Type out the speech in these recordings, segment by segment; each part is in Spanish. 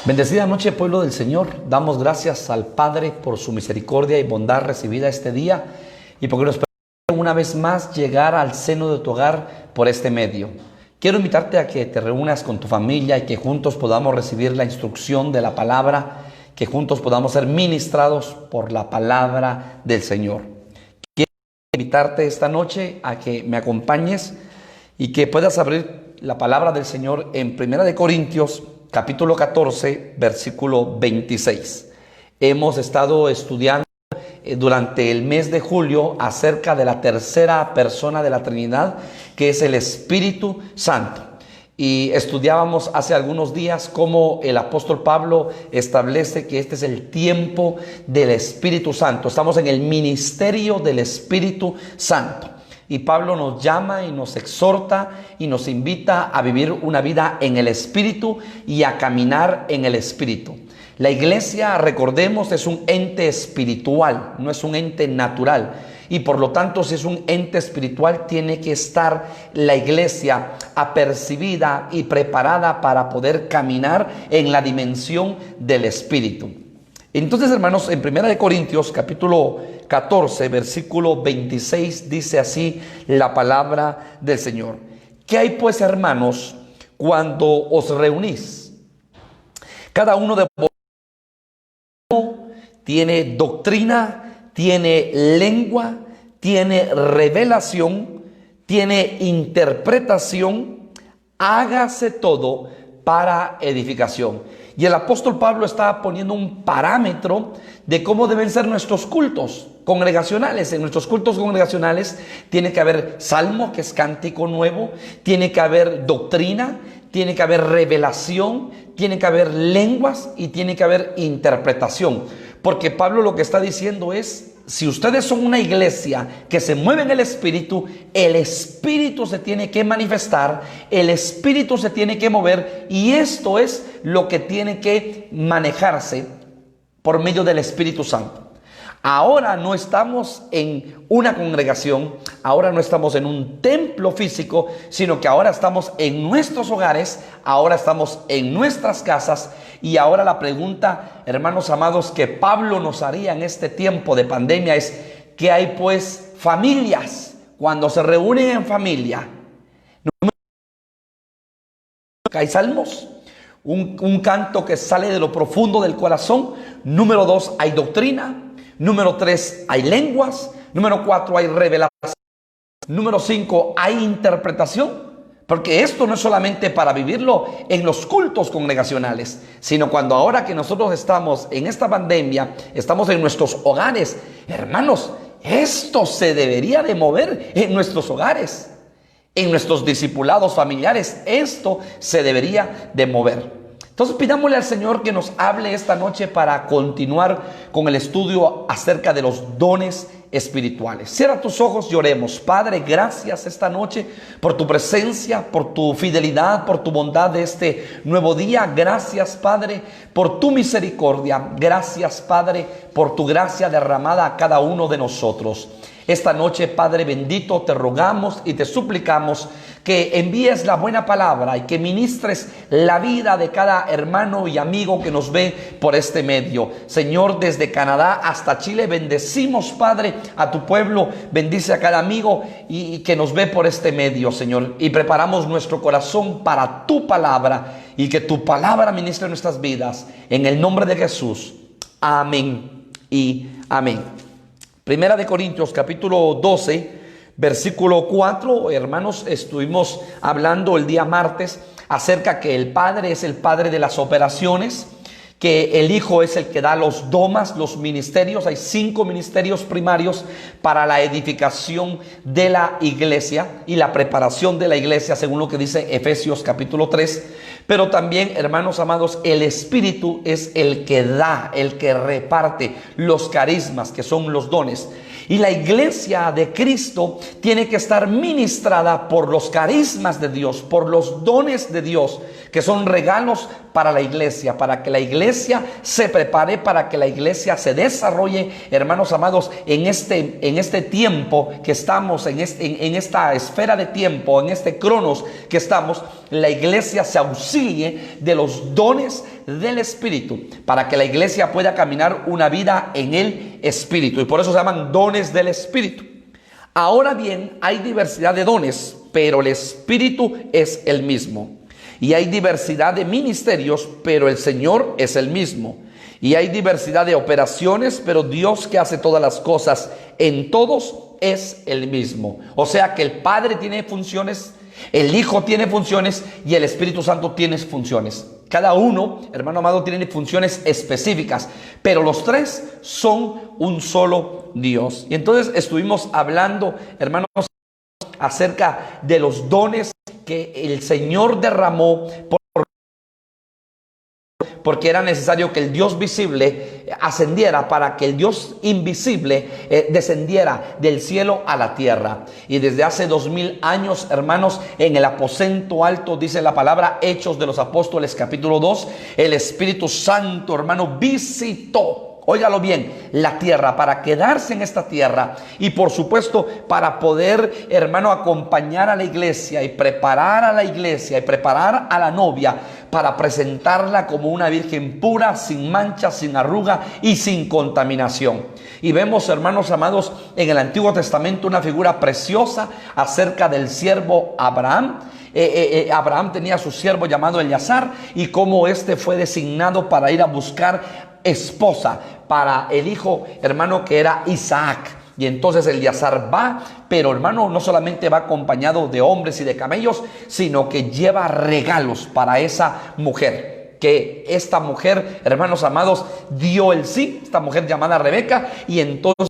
Bendecida noche, pueblo del Señor. Damos gracias al Padre por su misericordia y bondad recibida este día y porque nos permite una vez más llegar al seno de tu hogar por este medio. Quiero invitarte a que te reúnas con tu familia y que juntos podamos recibir la instrucción de la palabra, que juntos podamos ser ministrados por la palabra del Señor. Quiero invitarte esta noche a que me acompañes y que puedas abrir la palabra del Señor en 1 Corintios capítulo 14, versículo 26. Hemos estado estudiando durante el mes de julio acerca de la tercera persona de la Trinidad, que es el Espíritu Santo. Y estudiábamos hace algunos días cómo el apóstol Pablo establece que este es el tiempo del Espíritu Santo. Estamos en el ministerio del Espíritu Santo. Y Pablo nos llama y nos exhorta y nos invita a vivir una vida en el Espíritu y a caminar en el Espíritu. La iglesia, recordemos, es un ente espiritual, no es un ente natural. Y por lo tanto, si es un ente espiritual, tiene que estar la iglesia apercibida y preparada para poder caminar en la dimensión del Espíritu. Entonces, hermanos, en 1 Corintios capítulo 14, versículo 26, dice así la palabra del Señor. ¿Qué hay pues, hermanos, cuando os reunís? Cada uno de vosotros tiene doctrina, tiene lengua, tiene revelación, tiene interpretación. Hágase todo para edificación. Y el apóstol Pablo está poniendo un parámetro de cómo deben ser nuestros cultos congregacionales. En nuestros cultos congregacionales tiene que haber salmo, que es cántico nuevo, tiene que haber doctrina, tiene que haber revelación, tiene que haber lenguas y tiene que haber interpretación. Porque Pablo lo que está diciendo es, si ustedes son una iglesia que se mueve en el Espíritu se tiene que manifestar, el Espíritu se tiene que mover, y esto es lo que tiene que manejarse por medio del Espíritu Santo. Ahora no estamos en una congregación, ahora no estamos en un templo físico, sino que ahora estamos en nuestros hogares, ahora estamos en nuestras casas. Y ahora la pregunta, hermanos amados, que Pablo nos haría en este tiempo de pandemia es: ¿qué hay pues familias? Cuando se reúnen en familia, hay salmos, un canto que sale de lo profundo del corazón. Número 2, hay doctrina. Número 3, hay lenguas. Número 4, hay revelación. Número 5, hay interpretación. Porque esto no es solamente para vivirlo en los cultos congregacionales, sino cuando ahora que nosotros estamos en esta pandemia, estamos en nuestros hogares. Hermanos, esto se debería de mover en nuestros hogares, en nuestros discipulados familiares. Esto se debería de mover. Entonces pidámosle al Señor que nos hable esta noche para continuar con el estudio acerca de los dones espirituales. Cierra tus ojos y oremos. Padre, gracias esta noche por tu presencia, por tu fidelidad, por tu bondad de este nuevo día. Gracias, Padre, por tu misericordia. Gracias, Padre, por tu gracia derramada a cada uno de nosotros. Esta noche, Padre bendito, te rogamos y te suplicamos que envíes la buena palabra y que ministres la vida de cada hermano y amigo que nos ve por este medio. Señor, desde Canadá hasta Chile, bendecimos, Padre, a tu pueblo. Bendice a cada amigo y que nos ve por este medio, Señor. Y preparamos nuestro corazón para tu palabra y que tu palabra ministre nuestras vidas. En el nombre de Jesús. Amén y amén. 1 Corintios capítulo 12, versículo 4, hermanos, estuvimos hablando el día martes acerca que el Padre es el Padre de las operaciones, que el Hijo es el que da los domas, los ministerios. Hay 5 ministerios primarios para la edificación de la iglesia y la preparación de la iglesia, según lo que dice Efesios capítulo 3. Pero también, hermanos amados, el Espíritu es el que da, el que reparte los carismas, que son los dones. Y la iglesia de Cristo tiene que estar ministrada por los carismas de Dios, por los dones de Dios, que son regalos para la iglesia, para que la iglesia se prepare, para que la iglesia se desarrolle, hermanos amados, en este tiempo que estamos, en esta esfera de tiempo, en este cronos que estamos. La iglesia se auxilie de los dones del Espíritu, para que la iglesia pueda caminar una vida en el Espíritu. Y por eso se llaman dones del Espíritu. Ahora bien, hay diversidad de dones, pero el Espíritu es el mismo. Y hay diversidad de ministerios, pero el Señor es el mismo. Y hay diversidad de operaciones, pero Dios, que hace todas las cosas en todos, es el mismo. O sea que el Padre tiene funciones, el Hijo tiene funciones y el Espíritu Santo tiene funciones. Cada uno, hermano amado, tiene funciones específicas, pero los tres son un solo Dios. Y entonces estuvimos hablando, hermanos, acerca de los dones que el Señor derramó porque era necesario que el Dios visible ascendiera para que el Dios invisible descendiera del cielo a la tierra. Y desde hace 2000 años, hermanos, en el aposento alto, dice la palabra, Hechos de los Apóstoles, capítulo 2, el Espíritu Santo, hermano, visitó, óigalo bien, la tierra, para quedarse en esta tierra y por supuesto para poder, hermano, acompañar a la iglesia y preparar a la iglesia y preparar a la novia para presentarla como una virgen pura, sin mancha, sin arruga y sin contaminación. Y vemos, hermanos amados, en el Antiguo Testamento una figura preciosa acerca del siervo Abraham. Abraham tenía a su siervo llamado Eleazar, y cómo este fue designado para ir a buscar esposa para el hijo, hermano, que era Isaac. Y entonces Eleazar va, pero hermano, no solamente va acompañado de hombres y de camellos, sino que lleva regalos para esa mujer. Que esta mujer, hermanos amados, dio el sí, esta mujer llamada Rebeca, y entonces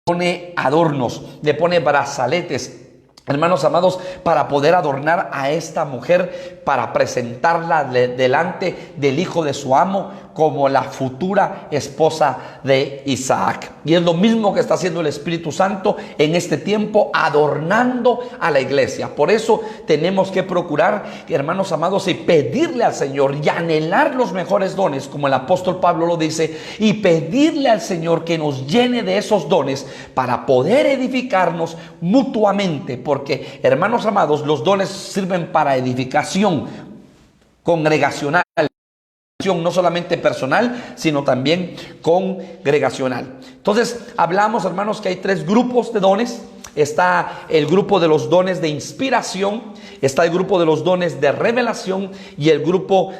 pone adornos, le pone brazaletes, hermanos amados, para poder adornar a esta mujer, para presentarla delante del hijo de su amo como la futura esposa de Isaac. Y es lo mismo que está haciendo el Espíritu Santo en este tiempo, adornando a la iglesia. Por eso tenemos que procurar, hermanos amados, y pedirle al Señor y anhelar los mejores dones, como el apóstol Pablo lo dice, y pedirle al Señor que nos llene de esos dones para poder edificarnos mutuamente. Porque, hermanos amados, los dones sirven para edificación congregacional, no solamente personal, sino también congregacional. Entonces, hablamos, hermanos, que hay tres grupos de dones. Está el grupo de los dones de inspiración, está el grupo de los dones de revelación y el grupo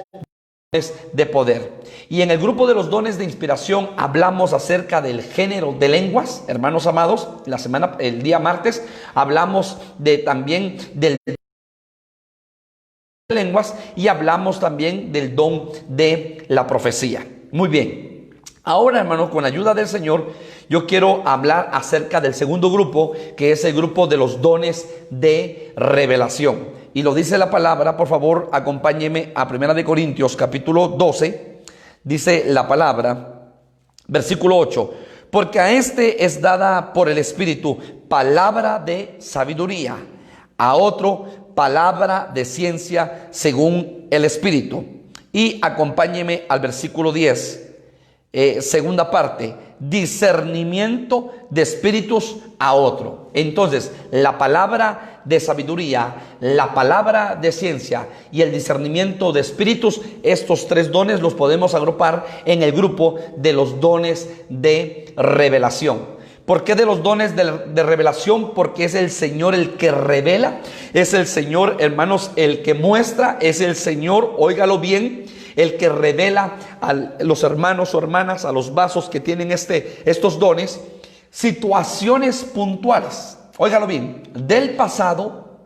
de poder. Y en el grupo de los dones de inspiración hablamos acerca del género de lenguas, hermanos amados. El día martes hablamos también del lenguas, y hablamos también del don de la profecía. Muy bien. Ahora, hermanos, con la ayuda del Señor, yo quiero hablar acerca del segundo grupo, que es el grupo de los dones de revelación. Y lo dice la palabra. Por favor, acompáñeme a 1 Corintios capítulo 12. Dice la palabra, versículo 8: porque a este es dada por el Espíritu palabra de sabiduría, a otro palabra de ciencia según el Espíritu. Y acompáñeme al versículo 10, segunda parte: discernimiento de espíritus a otro. Entonces, la palabra de sabiduría, la palabra de ciencia y el discernimiento de espíritus, estos tres dones los podemos agrupar en el grupo de los dones de revelación. ¿Por qué de los dones de revelación? Porque es el Señor el que revela, es el Señor, hermanos, el que muestra, es el Señor, óigalo bien, el que revela a los hermanos o hermanas, a los vasos que tienen estos dones, situaciones puntuales, óigalo bien, del pasado,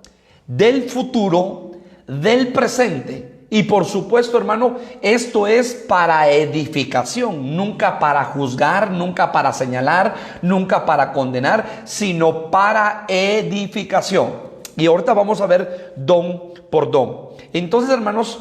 del futuro, del presente. Y por supuesto, hermano, esto es para edificación, nunca para juzgar, nunca para señalar, nunca para condenar, sino para edificación. Y ahorita vamos a ver don por don. Entonces, hermanos,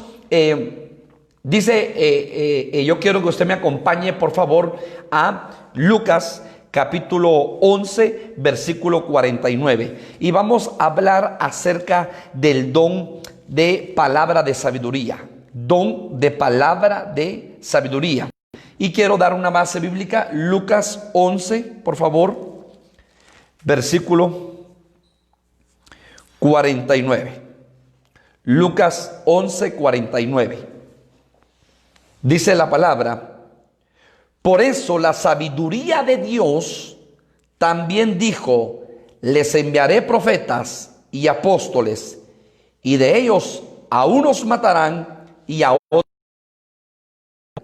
yo quiero que usted me acompañe, por favor, a Lucas capítulo 11, versículo 49. Y vamos a hablar acerca del don de palabra de sabiduría. Don de palabra de sabiduría. Y quiero dar una base bíblica. Lucas 11, por favor, versículo 49. Lucas 11, 49. Dice la palabra: por eso la sabiduría de Dios también dijo: les enviaré profetas y apóstoles, y de ellos a unos matarán y a otros.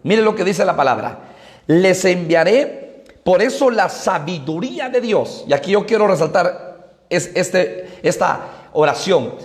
Mire lo que dice la palabra: les enviaré. Por eso la sabiduría de Dios, y aquí yo quiero resaltar esta oración.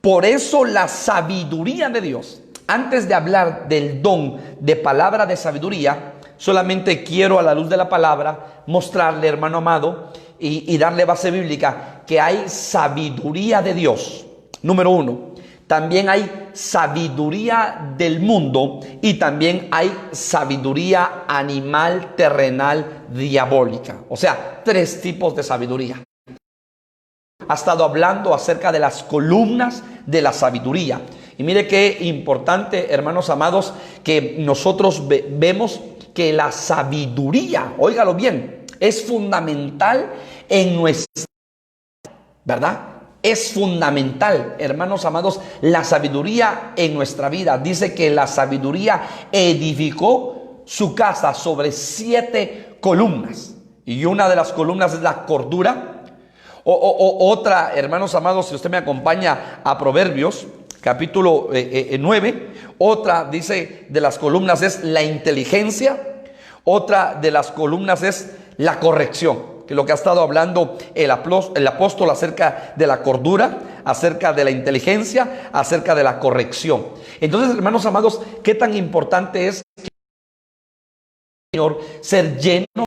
Por eso la sabiduría de Dios. Antes de hablar del don de palabra de sabiduría, solamente quiero, a la luz de la palabra, mostrarle, hermano amado, y darle base bíblica, que hay sabiduría de Dios. Número uno. También hay sabiduría del mundo y también hay sabiduría animal, terrenal, diabólica. O sea, 3 tipos de sabiduría. Ha estado hablando acerca de las columnas de la sabiduría. Y mire qué importante, hermanos amados, que nosotros vemos que la sabiduría, óigalo bien, es fundamental en nuestra vida, ¿verdad? Es fundamental, hermanos amados, la sabiduría en nuestra vida. Dice que la sabiduría edificó su casa sobre 7 columnas. Y una de las columnas es la cordura. Otra, hermanos amados, si usted me acompaña a Proverbios, capítulo 9, otra, dice, de las columnas es la inteligencia. Otra de las columnas es la corrección, que es lo que ha estado hablando el apóstol acerca de la cordura, acerca de la inteligencia, acerca de la corrección. Entonces, hermanos amados, qué tan importante es que el Señor ser lleno.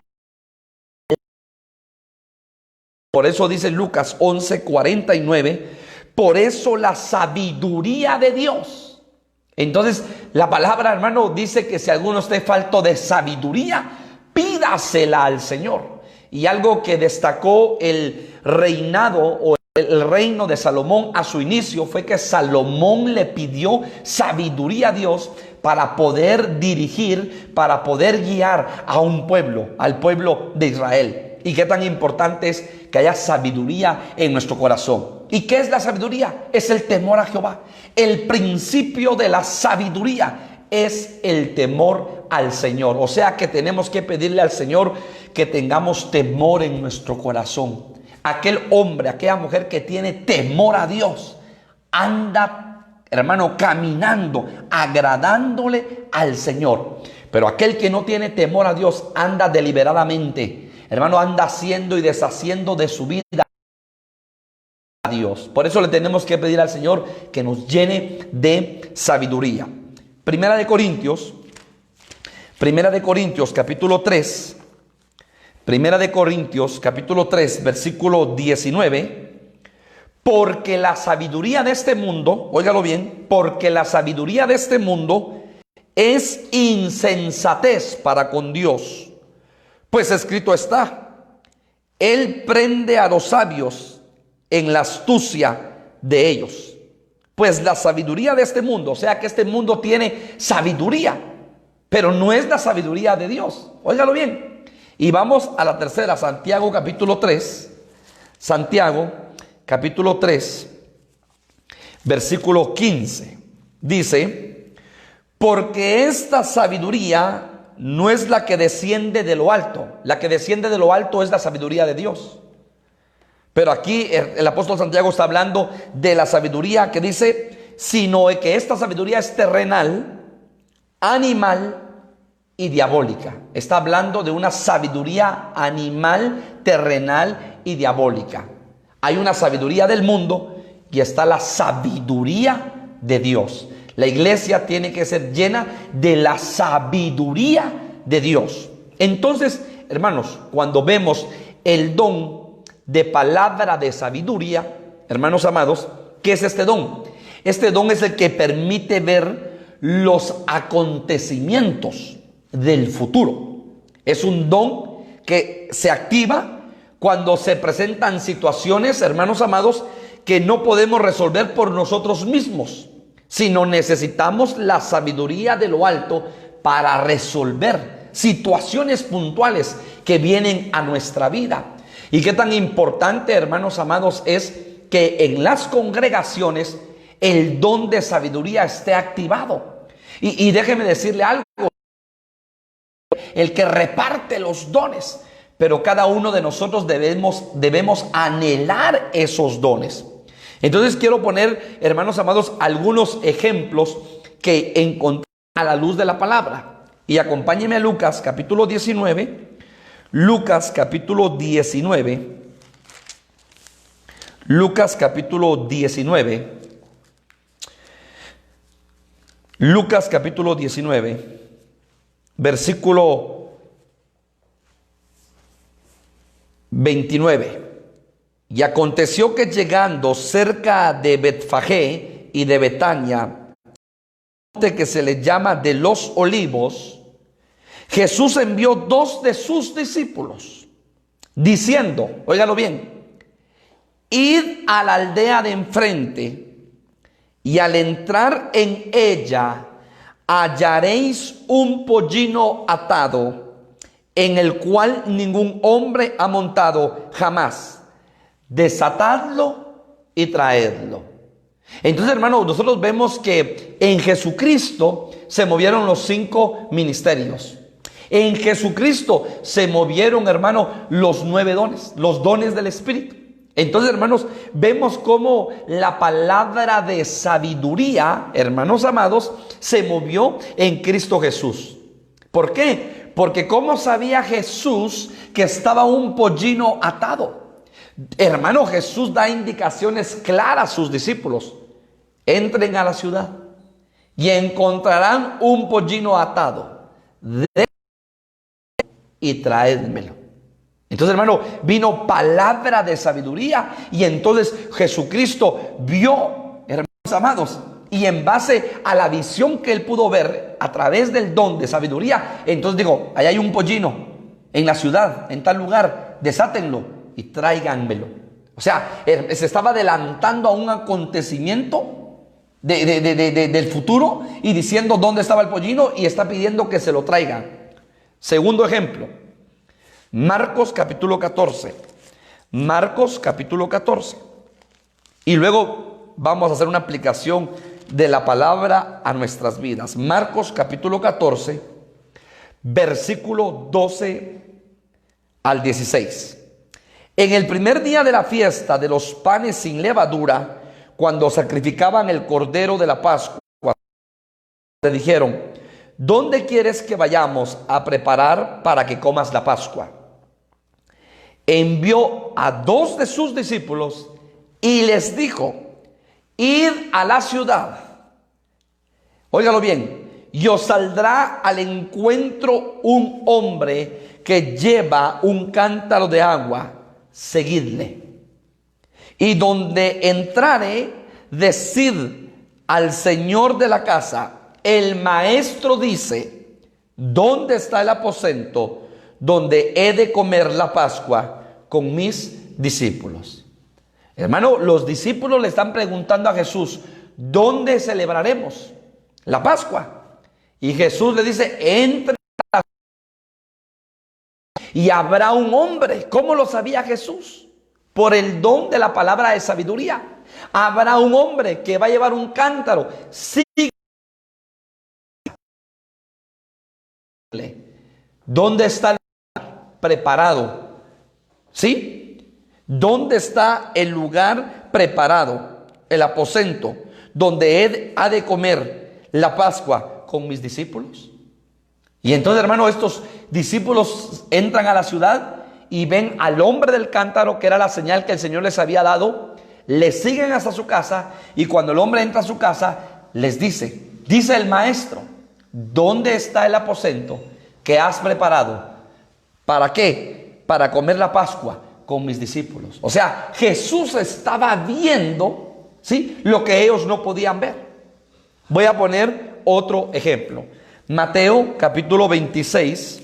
Por eso dice Lucas 11:49, por eso la sabiduría de Dios. Entonces, la palabra, hermano, dice que si alguno esté falto de sabiduría, pídasela al Señor. Y algo que destacó el reinado o el reino de Salomón a su inicio fue que Salomón le pidió sabiduría a Dios para poder dirigir, para poder guiar a un pueblo, al pueblo de Israel. Y qué tan importante es que haya sabiduría en nuestro corazón. ¿Y qué es la sabiduría? Es el temor a Jehová. El principio de la sabiduría es el temor al Señor. O sea que tenemos que pedirle al Señor que tengamos temor en nuestro corazón. Aquel hombre, aquella mujer que tiene temor a Dios, anda, hermano, caminando, agradándole al Señor. Pero aquel que no tiene temor a Dios anda deliberadamente, hermano, anda haciendo y deshaciendo de su vida a Dios. Por eso le tenemos que pedir al Señor que nos llene de sabiduría. Primera de Corintios capítulo 3. Primera de Corintios capítulo 3, versículo 19. Porque la sabiduría de este mundo, óigalo bien, porque la sabiduría de este mundo es insensatez para con Dios. Pues escrito está: Él prende a los sabios en la astucia de ellos. Pues la sabiduría de este mundo, o sea que este mundo tiene sabiduría, pero no es la sabiduría de Dios. Óigalo bien. Y vamos a la tercera, Santiago capítulo 3. Santiago capítulo 3, versículo 15. Dice: porque esta sabiduría no es la que desciende de lo alto. La que desciende de lo alto es la sabiduría de Dios. Pero aquí el apóstol Santiago está hablando de la sabiduría que dice, sino que esta sabiduría es terrenal, animal y diabólica. Está hablando de una sabiduría animal, terrenal y diabólica. Hay una sabiduría del mundo y está la sabiduría de Dios. La iglesia tiene que ser llena de la sabiduría de Dios. Entonces, hermanos, cuando vemos el don de palabra de sabiduría, hermanos amados, ¿qué es este don? Este don es el que permite ver los acontecimientos del futuro. Es un don que se activa cuando se presentan situaciones, hermanos amados, que no podemos resolver por nosotros mismos, sino necesitamos la sabiduría de lo alto para resolver situaciones puntuales que vienen a nuestra vida. Y qué tan importante, hermanos amados, es que en las congregaciones el don de sabiduría esté activado. Y déjeme decirle algo, el que reparte los dones. Pero cada uno de nosotros debemos anhelar esos dones. Entonces quiero poner, hermanos amados, algunos ejemplos que encontré a la luz de la palabra. Y acompáñenme a Lucas capítulo 19. Lucas capítulo 19. Lucas capítulo 19. Lucas capítulo 19. Versículo 29. Y aconteció que llegando cerca de Betfagé y de Betania, que se le llama de los Olivos, Jesús envió 2 de sus discípulos, diciendo, óigalo bien, id a la aldea de enfrente, y al entrar en ella hallaréis un pollino atado, en el cual ningún hombre ha montado jamás. Desatadlo y traedlo. Entonces, hermanos, nosotros vemos que en Jesucristo se movieron los 5 ministerios. En Jesucristo se movieron, hermano, los 9 dones, los dones del Espíritu. Entonces, hermanos, vemos cómo la palabra de sabiduría, hermanos amados, se movió en Cristo Jesús. ¿Por qué? Porque ¿cómo sabía Jesús que estaba un pollino atado? Hermano, Jesús da indicaciones claras a sus discípulos. Entren a la ciudad y encontrarán un pollino atado. Y traédmelo. Entonces, hermano, vino palabra de sabiduría y entonces Jesucristo vio, hermanos amados, y en base a la visión que él pudo ver a través del don de sabiduría, entonces digo, allá hay un pollino en la ciudad, en tal lugar, desátenlo y tráiganmelo. O sea, se estaba adelantando a un acontecimiento del futuro y diciendo dónde estaba el pollino y está pidiendo que se lo traigan. Segundo ejemplo, Marcos capítulo 14. Marcos capítulo 14. Y luego vamos a hacer una aplicación de la palabra a nuestras vidas. Marcos capítulo 14, versículo 12 al 16. En el primer día de la fiesta de los panes sin levadura, cuando sacrificaban el cordero de la Pascua, le dijeron, ¿dónde quieres que vayamos a preparar para que comas la Pascua? Envió a 2 de sus discípulos y les dijo, id a la ciudad, óigalo bien, y os saldrá al encuentro un hombre que lleva un cántaro de agua, seguidle. Y donde entrare, decid al señor de la casa, el maestro dice, ¿dónde está el aposento donde he de comer la Pascua con mis discípulos? Hermano, los discípulos le están preguntando a Jesús, ¿dónde celebraremos la Pascua? Y Jesús le dice, entre y habrá un hombre. ¿Cómo lo sabía Jesús? Por el don de la palabra de sabiduría. Habrá un hombre que va a llevar un cántaro. Síguele. ¿Dónde está el lugar preparado? ¿Sí? ¿Dónde está el lugar preparado? El aposento donde él ha de comer la Pascua con mis discípulos. Y entonces, hermano, estos discípulos entran a la ciudad y ven al hombre del cántaro, que era la señal que el Señor les había dado. Le siguen hasta su casa y cuando el hombre entra a su casa, les dice el maestro, ¿dónde está el aposento que has preparado? ¿Para qué? Para comer la Pascua con mis discípulos. O sea, Jesús estaba viendo, ¿sí?, lo que ellos no podían ver. Voy a poner otro ejemplo. Mateo capítulo 26.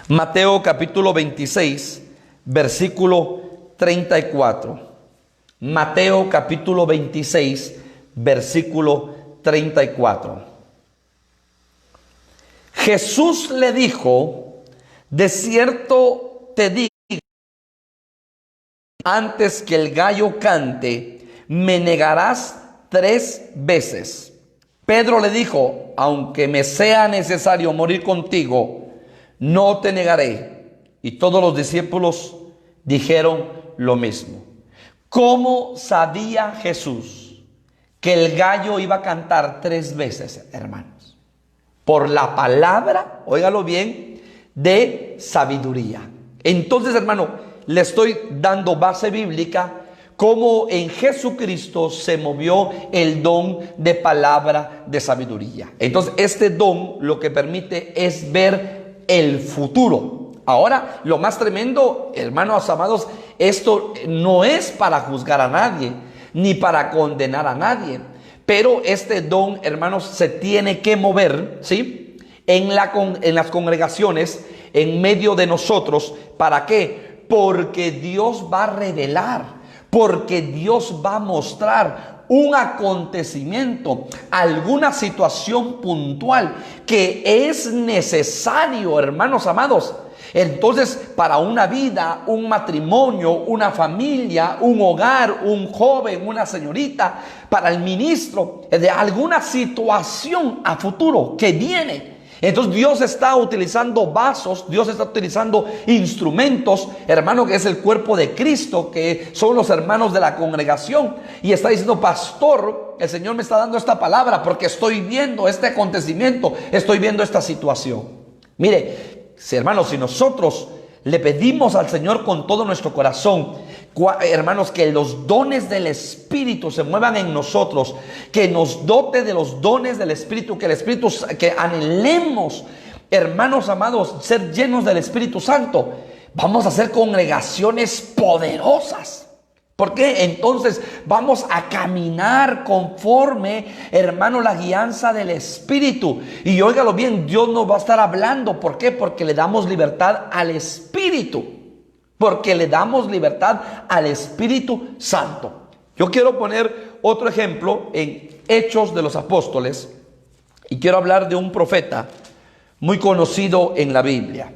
Mateo capítulo 26, versículo 34. Mateo capítulo 26, versículo 34. Jesús le dijo, de cierto te digo, antes que el gallo cante, me negarás 3 veces. Pedro le dijo, aunque me sea necesario morir contigo, no te negaré. Y todos los discípulos dijeron lo mismo. ¿Cómo sabía Jesús que el gallo iba a cantar 3 veces, hermanos? Por la palabra, óigalo bien, de sabiduría. Entonces, hermano, le estoy dando base bíblica, cómo en Jesucristo se movió el don de palabra de sabiduría. Entonces, este don lo que permite es ver el futuro. Ahora, lo más tremendo, hermanos amados, esto no es para juzgar a nadie, ni para condenar a nadie. Pero este don, hermanos, se tiene que mover, ¿sí? En las congregaciones, en medio de nosotros. ¿Para qué? Porque Dios va a revelar, porque Dios va a mostrar un acontecimiento, alguna situación puntual que es necesario, hermanos amados. Entonces, para una vida, un matrimonio, una familia, un hogar, un joven, una señorita, para el ministro, de alguna situación a futuro que viene. Entonces Dios está utilizando vasos, Dios está utilizando instrumentos, hermano, que es el cuerpo de Cristo, que son los hermanos de la congregación. Y está diciendo, pastor, el Señor me está dando esta palabra porque estoy viendo este acontecimiento, estoy viendo esta situación. Mire, hermanos, si nosotros le pedimos al Señor con todo nuestro corazón, hermanos, que los dones del Espíritu se muevan en nosotros, que nos dote de los dones del Espíritu, que el Espíritu, que anhelemos, hermanos amados, ser llenos del Espíritu Santo, vamos a hacer congregaciones poderosas. ¿Por qué? Entonces vamos a caminar conforme, hermano, la guianza del Espíritu. Y óigalo bien, Dios nos va a estar hablando. ¿Por qué? Porque le damos libertad al Espíritu. Porque le damos libertad al Espíritu Santo. Yo quiero poner otro ejemplo en Hechos de los Apóstoles. Y quiero hablar de un profeta muy conocido en la Biblia.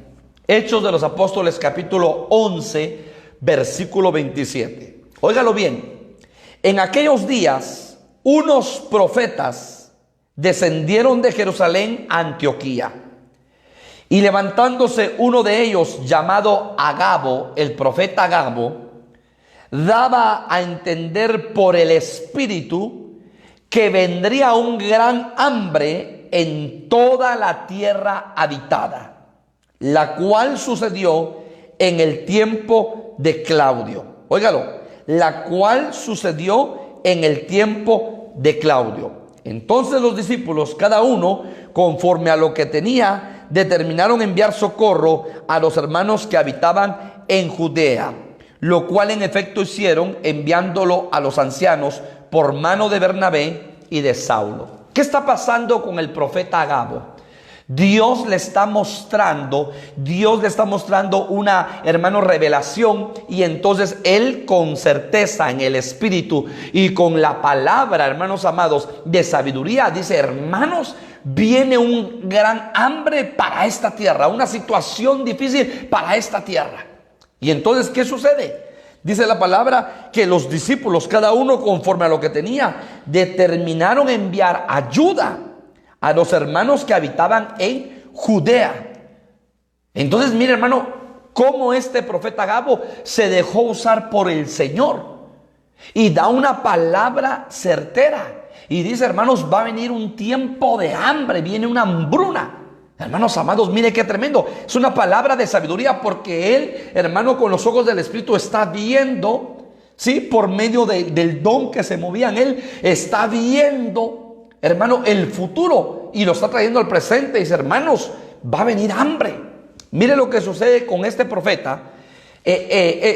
Hechos de los Apóstoles, capítulo 11, versículo 27. Óigalo bien, en aquellos días unos profetas descendieron de Jerusalén a Antioquía, y levantándose uno de ellos llamado Agabo, el profeta Agabo, daba a entender por el Espíritu que vendría un gran hambre en toda la tierra habitada, la cual sucedió en el tiempo de Claudio. Óigalo. La cual sucedió en el tiempo de Claudio. Entonces los discípulos, cada uno conforme a lo que tenía, determinaron enviar socorro a los hermanos que habitaban en Judea, lo cual en efecto hicieron, enviándolo a los ancianos por mano de Bernabé y de Saulo. ¿Qué está pasando con el profeta Agabo? Dios le está mostrando una, hermano, revelación, y entonces él con certeza en el Espíritu y con la palabra, hermanos amados, de sabiduría, dice, hermanos, viene un gran hambre para esta tierra, una situación difícil para esta tierra. Y entonces, ¿qué sucede? Dice la palabra que los discípulos, cada uno conforme a lo que tenía, determinaron enviar ayuda a los hermanos que habitaban en Judea. Entonces, mire, hermano, cómo este profeta Agabo se dejó usar por el Señor y da una palabra certera y dice, hermanos, va a venir un tiempo de hambre, viene una hambruna. Hermanos amados, mire qué tremendo. Es una palabra de sabiduría, porque él, hermano, con los ojos del Espíritu está viendo, ¿sí? Por medio del don que se movía en él, está viendo, hermano, el futuro, y lo está trayendo al presente. Dice, hermanos, va a venir hambre. Mire lo que sucede con este profeta.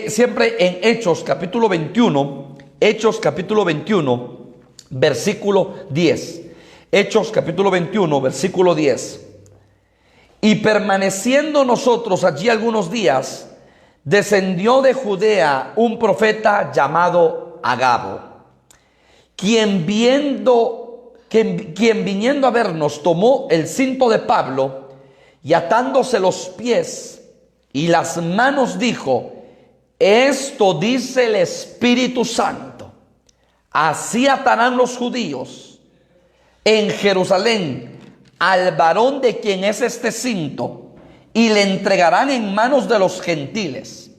Siempre en Hechos capítulo 21, versículo 10. Hechos capítulo 21, versículo 10. Y permaneciendo nosotros allí algunos días, descendió de Judea un profeta llamado Agabo, quien viniendo a vernos tomó el cinto de Pablo y atándose los pies y las manos dijo, esto dice el Espíritu Santo, así atarán los judíos en Jerusalén al varón de quien es este cinto, y le entregarán en manos de los gentiles.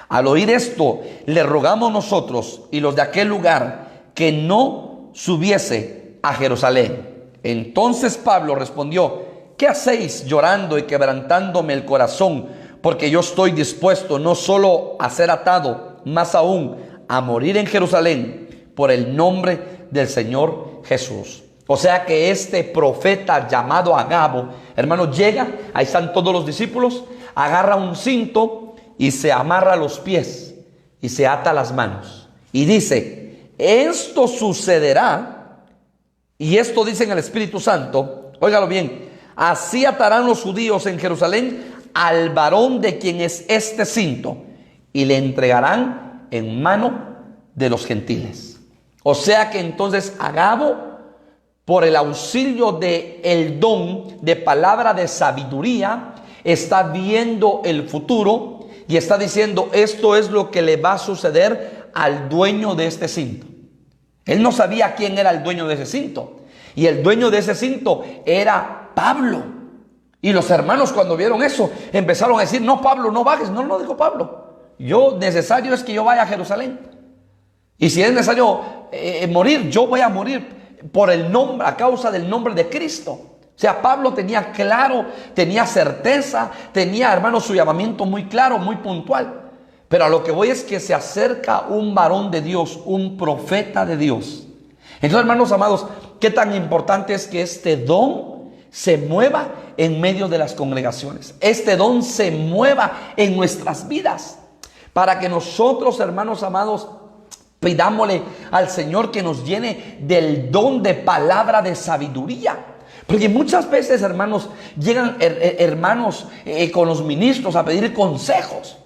Al oír esto, le rogamos nosotros y los de aquel lugar que no subiese a Jerusalén. Entonces Pablo respondió: ¿qué hacéis llorando y quebrantándome el corazón? Porque yo estoy dispuesto no solo a ser atado, más aún a morir en Jerusalén por el nombre del Señor Jesús. O sea que este profeta llamado Agabo, hermano, llega, ahí están todos los discípulos, agarra un cinto y se amarra los pies y se ata las manos. Y dice: esto sucederá, y esto dice en el Espíritu Santo, óigalo bien: así atarán los judíos en Jerusalén al varón de quien es este cinto, y le entregarán en mano de los gentiles. O sea que entonces Agabo, por el auxilio de el don de palabra de sabiduría, está viendo el futuro y está diciendo: esto es lo que le va a suceder al dueño de este cinto. Él no sabía quién era el dueño de ese cinto, y el dueño de ese cinto era Pablo. Y los hermanos, cuando vieron eso, empezaron a decir: no, Pablo, no bajes. No, no, dijo Pablo, yo necesario es que yo vaya a Jerusalén, y si es necesario morir, yo voy a morir por el nombre, a causa del nombre de Cristo. O sea, Pablo tenía claro, tenía certeza, tenía, hermanos, su llamamiento muy claro, muy puntual. Pero a lo que voy es que se acerca un varón de Dios, un profeta de Dios. Entonces, hermanos amados, qué tan importante es que este don se mueva en medio de las congregaciones. Este don se mueva en nuestras vidas, para que nosotros, hermanos amados, pidámosle al Señor que nos llene del don de palabra de sabiduría. Porque muchas veces, hermanos, llegan hermanos con los ministros a pedir consejos.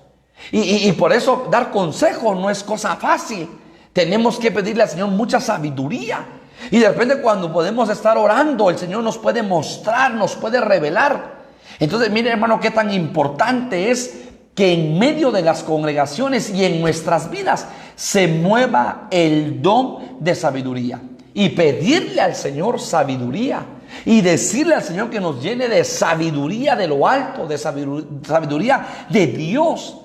Y por eso dar consejo no es cosa fácil. Tenemos que pedirle al Señor mucha sabiduría. Y de repente, cuando podemos estar orando, el Señor nos puede mostrar, nos puede revelar. Entonces, mire, hermano, qué tan importante es que en medio de las congregaciones y en nuestras vidas se mueva el don de sabiduría. Y pedirle al Señor sabiduría. Y decirle al Señor que nos llene de sabiduría de lo alto, de sabiduría de Dios.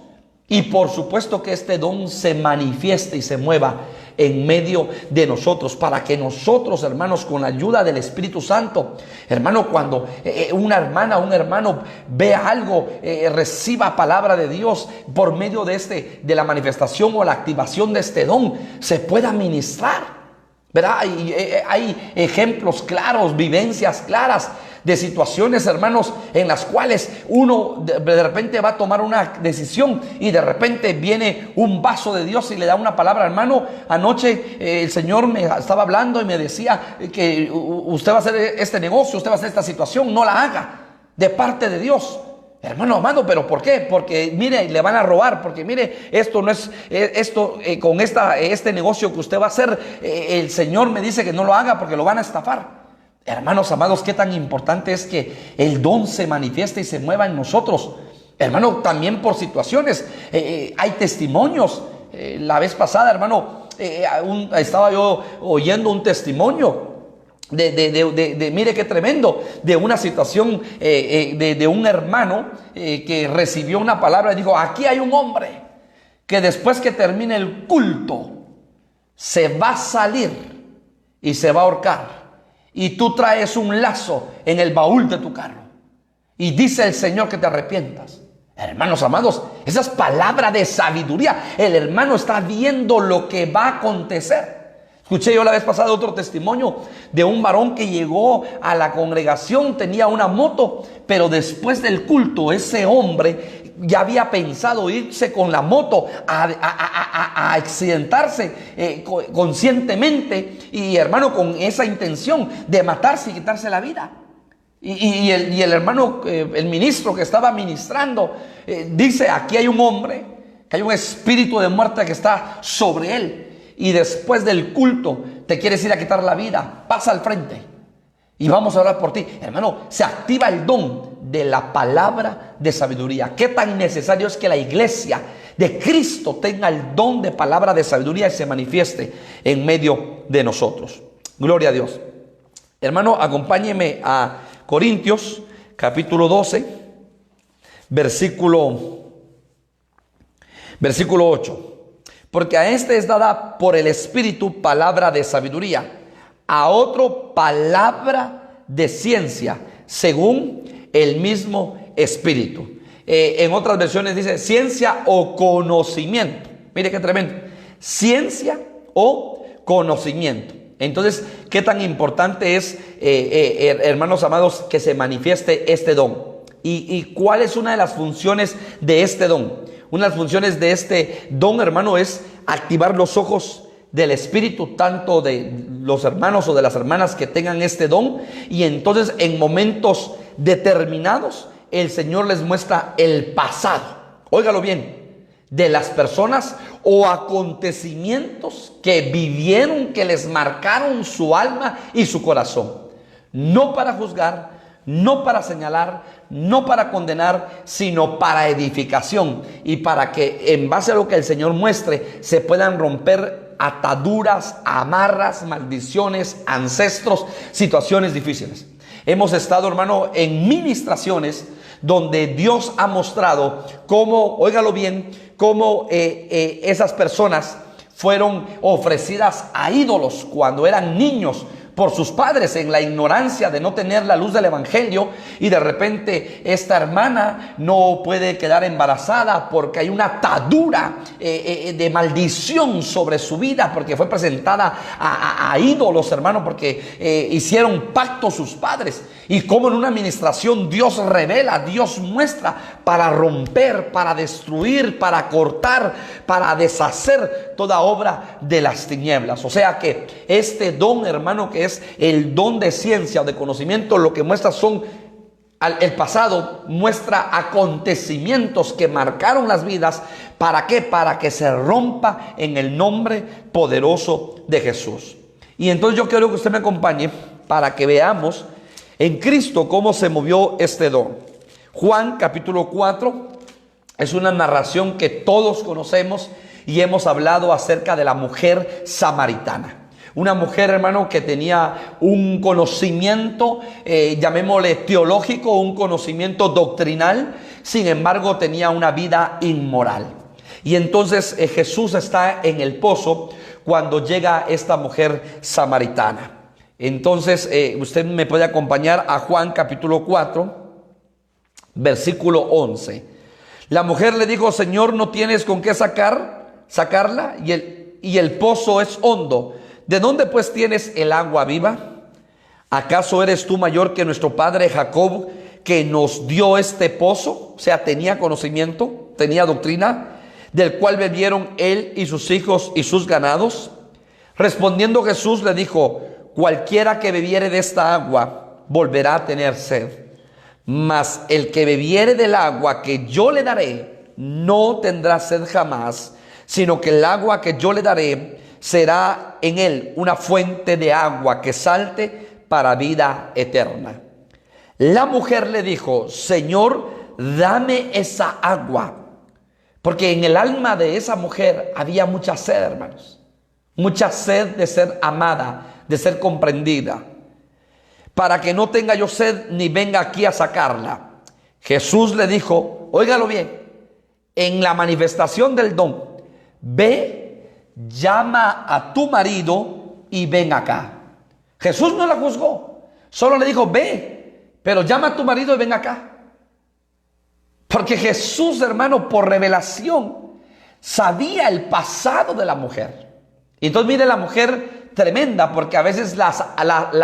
Y por supuesto que este don se manifieste y se mueva en medio de nosotros, para que nosotros, hermanos, con la ayuda del Espíritu Santo, hermano, cuando una hermana, un hermano vea algo, reciba palabra de Dios por medio de la manifestación o la activación de este don, se pueda ministrar, ¿verdad? Hay ejemplos claros, vivencias claras de situaciones, hermanos, en las cuales uno de repente va a tomar una decisión y de repente viene un vaso de Dios y le da una palabra. Hermano, anoche el Señor me estaba hablando y me decía que usted va a hacer este negocio, usted va a hacer esta situación, no la haga, de parte de Dios. Hermano amado, ¿pero por qué? Porque mire, le van a robar, porque mire, esto no es, con este negocio que usted va a hacer, el Señor me dice que no lo haga porque lo van a estafar. Hermanos amados, qué tan importante es que el don se manifieste y se mueva en nosotros. Hermano, también por situaciones, hay testimonios. La vez pasada, hermano, estaba yo oyendo un testimonio mire qué tremendo, de una situación de un hermano que recibió una palabra y dijo: aquí hay un hombre que después que termine el culto se va a salir y se va a ahorcar, y tú traes un lazo en el baúl de tu carro y dice el Señor que te arrepientas. Hermanos amados, esa es palabra de sabiduría. El hermano está viendo lo que va a acontecer. Escuché yo la vez pasada otro testimonio de un varón que llegó a la congregación, tenía una moto, pero después del culto ese hombre ya había pensado irse con la moto a accidentarse conscientemente, y hermano, con esa intención de matarse y quitarse la vida. Y el hermano, el ministro que estaba ministrando, dice: aquí hay un hombre, que hay un espíritu de muerte que está sobre él. Y después del culto te quieres ir a quitar la vida, pasa al frente y vamos a orar por ti. Hermano, se activa el don de la palabra de sabiduría. Qué tan necesario es que la iglesia de Cristo tenga el don de palabra de sabiduría y se manifieste en medio de nosotros. Gloria a Dios. Hermano, acompáñeme a Corintios capítulo 12. Versículo 8. Porque a este es dada por el Espíritu palabra de sabiduría, a otro palabra de ciencia, según el mismo Espíritu. En otras versiones dice ciencia o conocimiento. Mire qué tremendo. Ciencia o conocimiento. Entonces, ¿qué tan importante es, hermanos amados, que se manifieste este don? ¿Y cuál es una de las funciones de este don? Una de las funciones de este don, hermano, es activar los ojos del Espíritu, tanto de los hermanos o de las hermanas que tengan este don. Y entonces, en momentos determinados, el Señor les muestra el pasado. Óigalo bien, de las personas o acontecimientos que vivieron, que les marcaron su alma y su corazón. No para juzgar, no para señalar, no para condenar, sino para edificación y para que en base a lo que el Señor muestre se puedan romper ataduras, amarras, maldiciones, ancestros, situaciones difíciles. Hemos estado, hermano, en ministraciones donde Dios ha mostrado cómo, óigalo bien, cómo esas personas fueron ofrecidas a ídolos cuando eran niños por sus padres, en la ignorancia de no tener la luz del evangelio, y de repente esta hermana no puede quedar embarazada porque hay una atadura de maldición sobre su vida, porque fue presentada a ídolos, hermano, porque hicieron pacto sus padres. Y como en una administración Dios revela, Dios muestra para romper, para destruir, para cortar, para deshacer toda obra de las tinieblas. O sea que este don, hermano, que es el don de ciencia o de conocimiento, lo que muestra son el pasado, muestra acontecimientos que marcaron las vidas. ¿Para qué? Para que se rompa en el nombre poderoso de Jesús. Y entonces yo quiero que usted me acompañe para que veamos en Cristo cómo se movió este don. Juan capítulo 4 es una narración que todos conocemos y hemos hablado acerca de la mujer samaritana. Una mujer, hermano, que tenía un conocimiento, llamémosle teológico, un conocimiento doctrinal, sin embargo tenía una vida inmoral. Y entonces Jesús está en el pozo cuando llega esta mujer samaritana. Entonces usted me puede acompañar a Juan capítulo 4, versículo 11. La mujer le dijo: Señor, ¿no tienes con qué sacarla? Y el pozo es hondo. ¿De dónde pues tienes el agua viva? ¿Acaso eres tú mayor que nuestro padre Jacob, que nos dio este pozo? O sea, tenía conocimiento, tenía doctrina, del cual bebieron él y sus hijos y sus ganados. Respondiendo Jesús le dijo: cualquiera que bebiere de esta agua volverá a tener sed, mas el que bebiere del agua que yo le daré no tendrá sed jamás, sino que el agua que yo le daré será en él una fuente de agua que salte para vida eterna. La mujer le dijo: Señor, dame esa agua. Porque en el alma de esa mujer había mucha sed, hermanos. Mucha sed de ser amada, de ser comprendida. Para que no tenga yo sed ni venga aquí a sacarla. Jesús le dijo, óigalo bien, en la manifestación del don: ve, llama a tu marido y ven acá. Jesús no la juzgó, solo le dijo: ve, pero llama a tu marido y ven acá. Porque Jesús, hermano, por revelación sabía el pasado de la mujer. Entonces mire la mujer tremenda, porque a veces la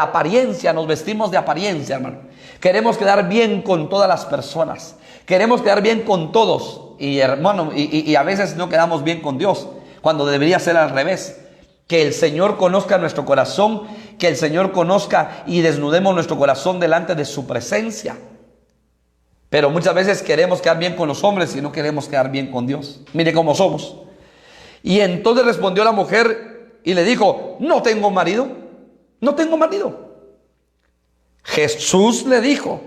apariencia, nos vestimos de apariencia, hermano. Queremos quedar bien con todas las personas, queremos quedar bien con todos, y hermano, y a veces no quedamos bien con Dios, cuando debería ser al revés. Que el Señor conozca nuestro corazón, que el Señor conozca y desnudemos nuestro corazón delante de su presencia. Pero muchas veces queremos quedar bien con los hombres y no queremos quedar bien con Dios. Mire cómo somos. Y entonces respondió la mujer y le dijo: no tengo marido, no tengo marido. Jesús le dijo: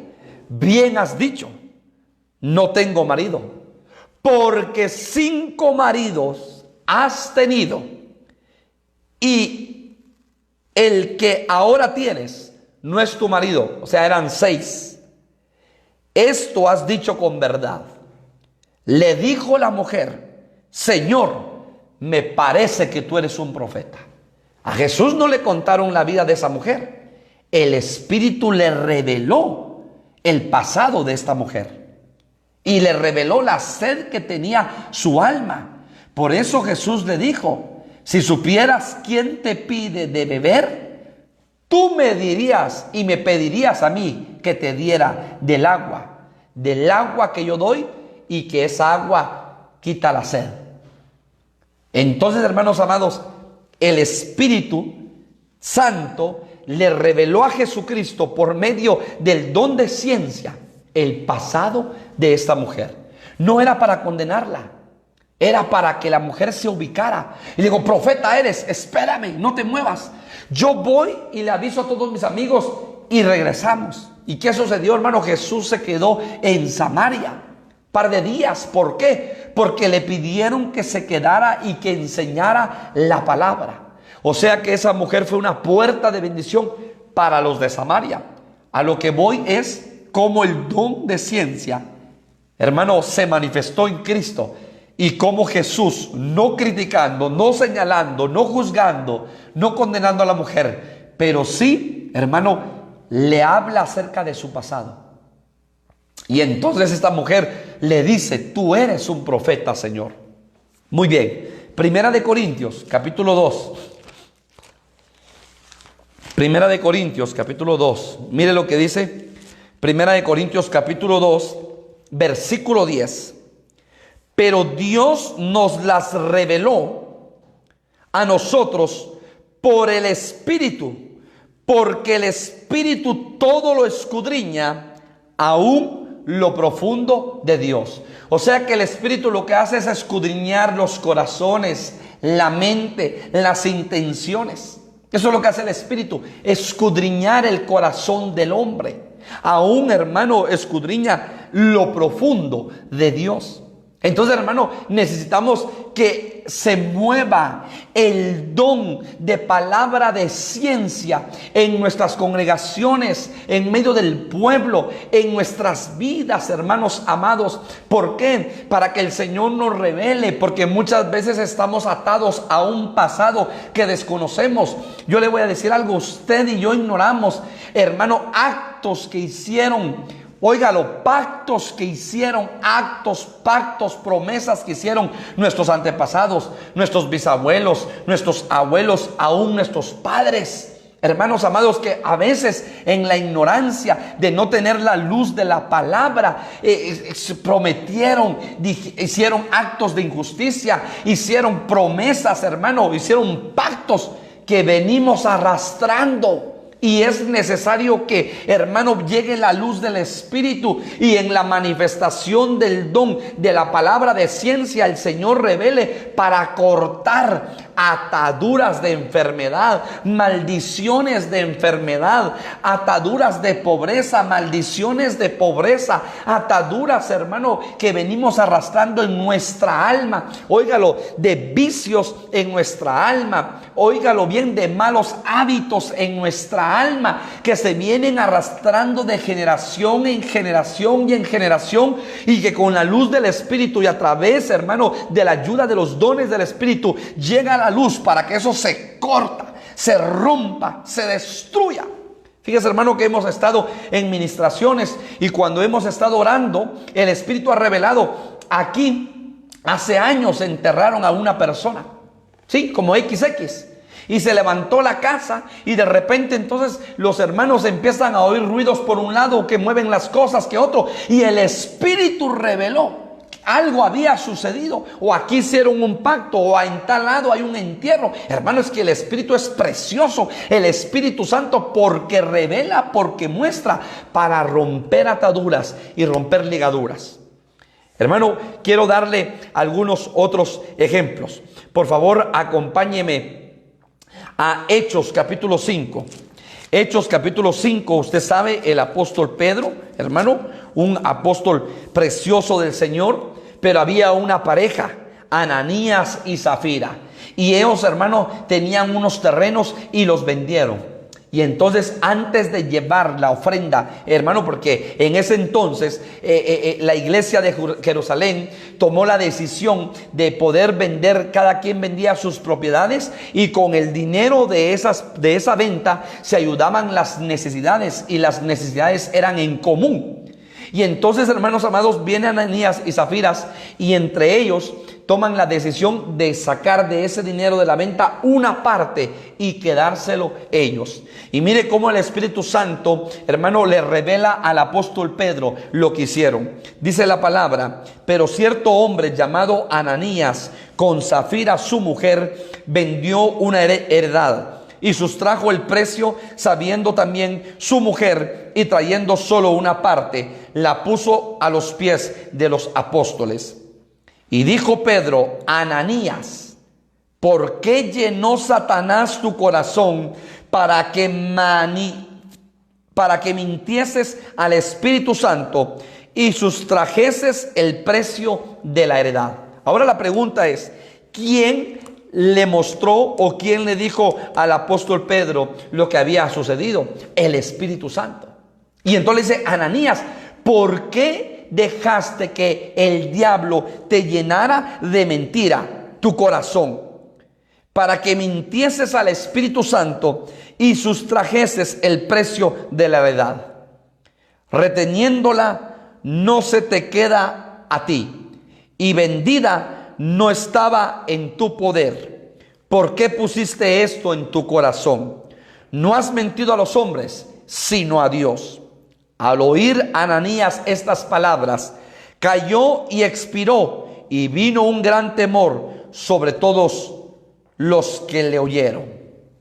bien has dicho, no tengo marido, porque 5 maridos has tenido, y el que ahora tienes no es tu marido. O sea, eran 6. esto has dicho con verdad. Le dijo la mujer: Señor, me parece que tú eres un profeta. A Jesús no le contaron la vida de esa mujer. El Espíritu le reveló el pasado de esta mujer y le reveló la sed que tenía su alma. Por eso Jesús le dijo: si supieras quién te pide de beber, tú me dirías y me pedirías a mí que te diera del agua que yo doy, y que esa agua quita la sed. Entonces, hermanos amados, el Espíritu Santo le reveló a Jesucristo por medio del don de ciencia el pasado de esta mujer. No era para condenarla, era para que la mujer se ubicara. Y digo: profeta eres, espérame, no te muevas. Yo voy y le aviso a todos mis amigos y regresamos. ¿Y qué sucedió, hermano? Jesús se quedó en Samaria par de días. ¿Por qué? Porque le pidieron que se quedara y que enseñara la palabra. O sea que esa mujer fue una puerta de bendición para los de Samaria. A lo que voy es cómo el don de ciencia, hermano, se manifestó en Cristo. Y cómo Jesús, no criticando, no señalando, no juzgando, no condenando a la mujer, pero sí, hermano, le habla acerca de su pasado. Y entonces esta mujer le dice: tú eres un profeta, Señor. Muy bien. Primera de Corintios, capítulo 2. Primera de Corintios, capítulo 2. Mire lo que dice. Primera de Corintios, capítulo 2, versículo 10. Pero Dios nos las reveló a nosotros por el Espíritu, porque el Espíritu todo lo escudriña, aún lo profundo de Dios. O sea que el Espíritu lo que hace es escudriñar los corazones, la mente, las intenciones. Eso es lo que hace el Espíritu, escudriñar el corazón del hombre. Aún, hermano, escudriña lo profundo de Dios. Entonces, hermano, necesitamos que se mueva el don de palabra de ciencia en nuestras congregaciones, en medio del pueblo, en nuestras vidas, hermanos amados. ¿Por qué? Para que el Señor nos revele, porque muchas veces estamos atados a un pasado que desconocemos. Yo le voy a decir algo: usted y yo ignoramos, hermano, actos que hicieron. Óigalo, pactos que hicieron, pactos, promesas que hicieron nuestros antepasados, nuestros bisabuelos, nuestros abuelos, aún nuestros padres. Hermanos amados, que a veces en la ignorancia de no tener la luz de la palabra, prometieron, hicieron actos de injusticia, hicieron promesas, hermano, hicieron pactos que venimos arrastrando. Y es necesario que, hermano, llegue la luz del Espíritu y en la manifestación del don de la palabra de ciencia el Señor revele para cortar ataduras de enfermedad, maldiciones de enfermedad, ataduras de pobreza, maldiciones de pobreza, ataduras, hermano, que venimos arrastrando en nuestra alma. Óigalo, de vicios en nuestra alma. Óigalo bien, de malos hábitos en nuestra alma que se vienen arrastrando de generación en generación y en generación, y que con la luz del Espíritu y a través, hermano, de la ayuda de los dones del Espíritu llega la luz para que eso se corta, se rompa, se destruya. Fíjese, hermano, que hemos estado en ministraciones y cuando hemos estado orando, el Espíritu ha revelado: aquí hace años enterraron a una persona, sí, como XX, y se levantó la casa y de repente entonces los hermanos empiezan a oír ruidos por un lado que mueven las cosas que otro, y el Espíritu reveló: algo había sucedido, o aquí hicieron un pacto, o en tal lado hay un entierro. Hermano, es que el Espíritu es precioso, el Espíritu Santo, porque revela, porque muestra, para romper ataduras y romper ligaduras. Hermano, quiero darle algunos otros ejemplos. Por favor, acompáñeme a Hechos capítulo 5. Hechos capítulo 5, usted sabe, el apóstol Pedro, hermano, un apóstol precioso del Señor, pero había una pareja, Ananías y Zafira, y ellos, hermano, tenían unos terrenos y los vendieron. Y entonces, antes de llevar la ofrenda, hermano, porque en ese entonces la iglesia de Jerusalén tomó la decisión de poder vender, cada quien vendía sus propiedades y con el dinero de esa venta se ayudaban las necesidades, y las necesidades eran en común. Y entonces, hermanos amados, viene Ananías y Zafiras, y entre ellos toman la decisión de sacar de ese dinero de la venta una parte y quedárselo ellos. Y mire cómo el Espíritu Santo, hermano, le revela al apóstol Pedro lo que hicieron. Dice la palabra: pero cierto hombre llamado Ananías, con Zafira su mujer, vendió una heredad y sustrajo el precio, sabiendo también su mujer, y trayendo solo una parte, la puso a los pies de los apóstoles. Y dijo Pedro: Ananías, ¿por qué llenó Satanás tu corazón para que mintieses al Espíritu Santo y sustrajeses el precio de la heredad? Ahora la pregunta es: ¿quién le mostró o quién le dijo al apóstol Pedro lo que había sucedido? El Espíritu Santo. Y entonces dice: Ananías, ¿por qué dejaste que el diablo te llenara de mentira tu corazón, para que mintieses al Espíritu Santo y sustrajeses el precio de la heredad? Reteniéndola no se te queda a ti, y vendida no estaba en tu poder. ¿Por qué pusiste esto en tu corazón? No has mentido a los hombres, sino a Dios. Al oír Ananías estas palabras, cayó y expiró, y vino un gran temor sobre todos los que le oyeron.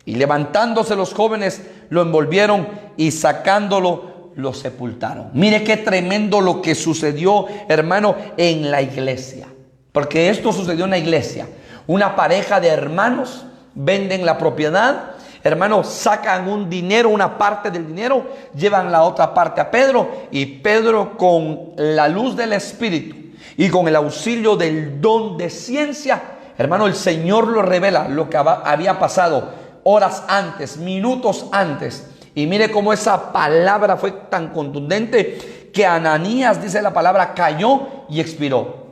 Y levantándose los jóvenes, lo envolvieron, y sacándolo, lo sepultaron. Mire qué tremendo lo que sucedió, hermano, en la iglesia. Porque esto sucedió en la iglesia. Una pareja de hermanos venden la propiedad, hermanos, sacan un dinero, una parte del dinero, llevan la otra parte a Pedro, y Pedro, con la luz del Espíritu y con el auxilio del don de ciencia, hermano, el Señor lo revela lo que había pasado horas antes, minutos antes. Y mire cómo esa palabra fue tan contundente que Ananías, dice la palabra, cayó y expiró.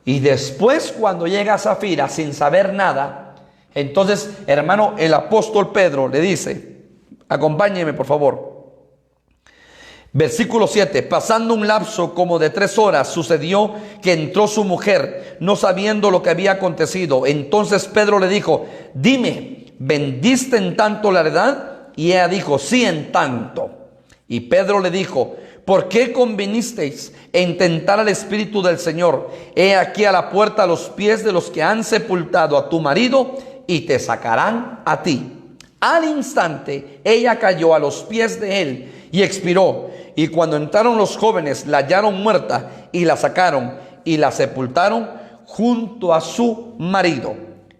Y después, cuando llega Zafira sin saber nada, entonces, hermano, el apóstol Pedro le dice, acompáñeme por favor. Versículo 7, pasando un lapso como de 3 horas, sucedió que entró su mujer, no sabiendo lo que había acontecido. Entonces Pedro le dijo: dime, ¿vendiste en tanto la heredad? Y ella dijo: sí, en tanto. Y Pedro le dijo: ¿por qué convinisteis en tentar al Espíritu del Señor? He aquí a la puerta a los pies de los que han sepultado a tu marido, y te sacarán a ti. Al instante ella cayó a los pies de él y expiró. Y cuando entraron los jóvenes, la hallaron muerta, y la sacaron y la sepultaron junto a su marido.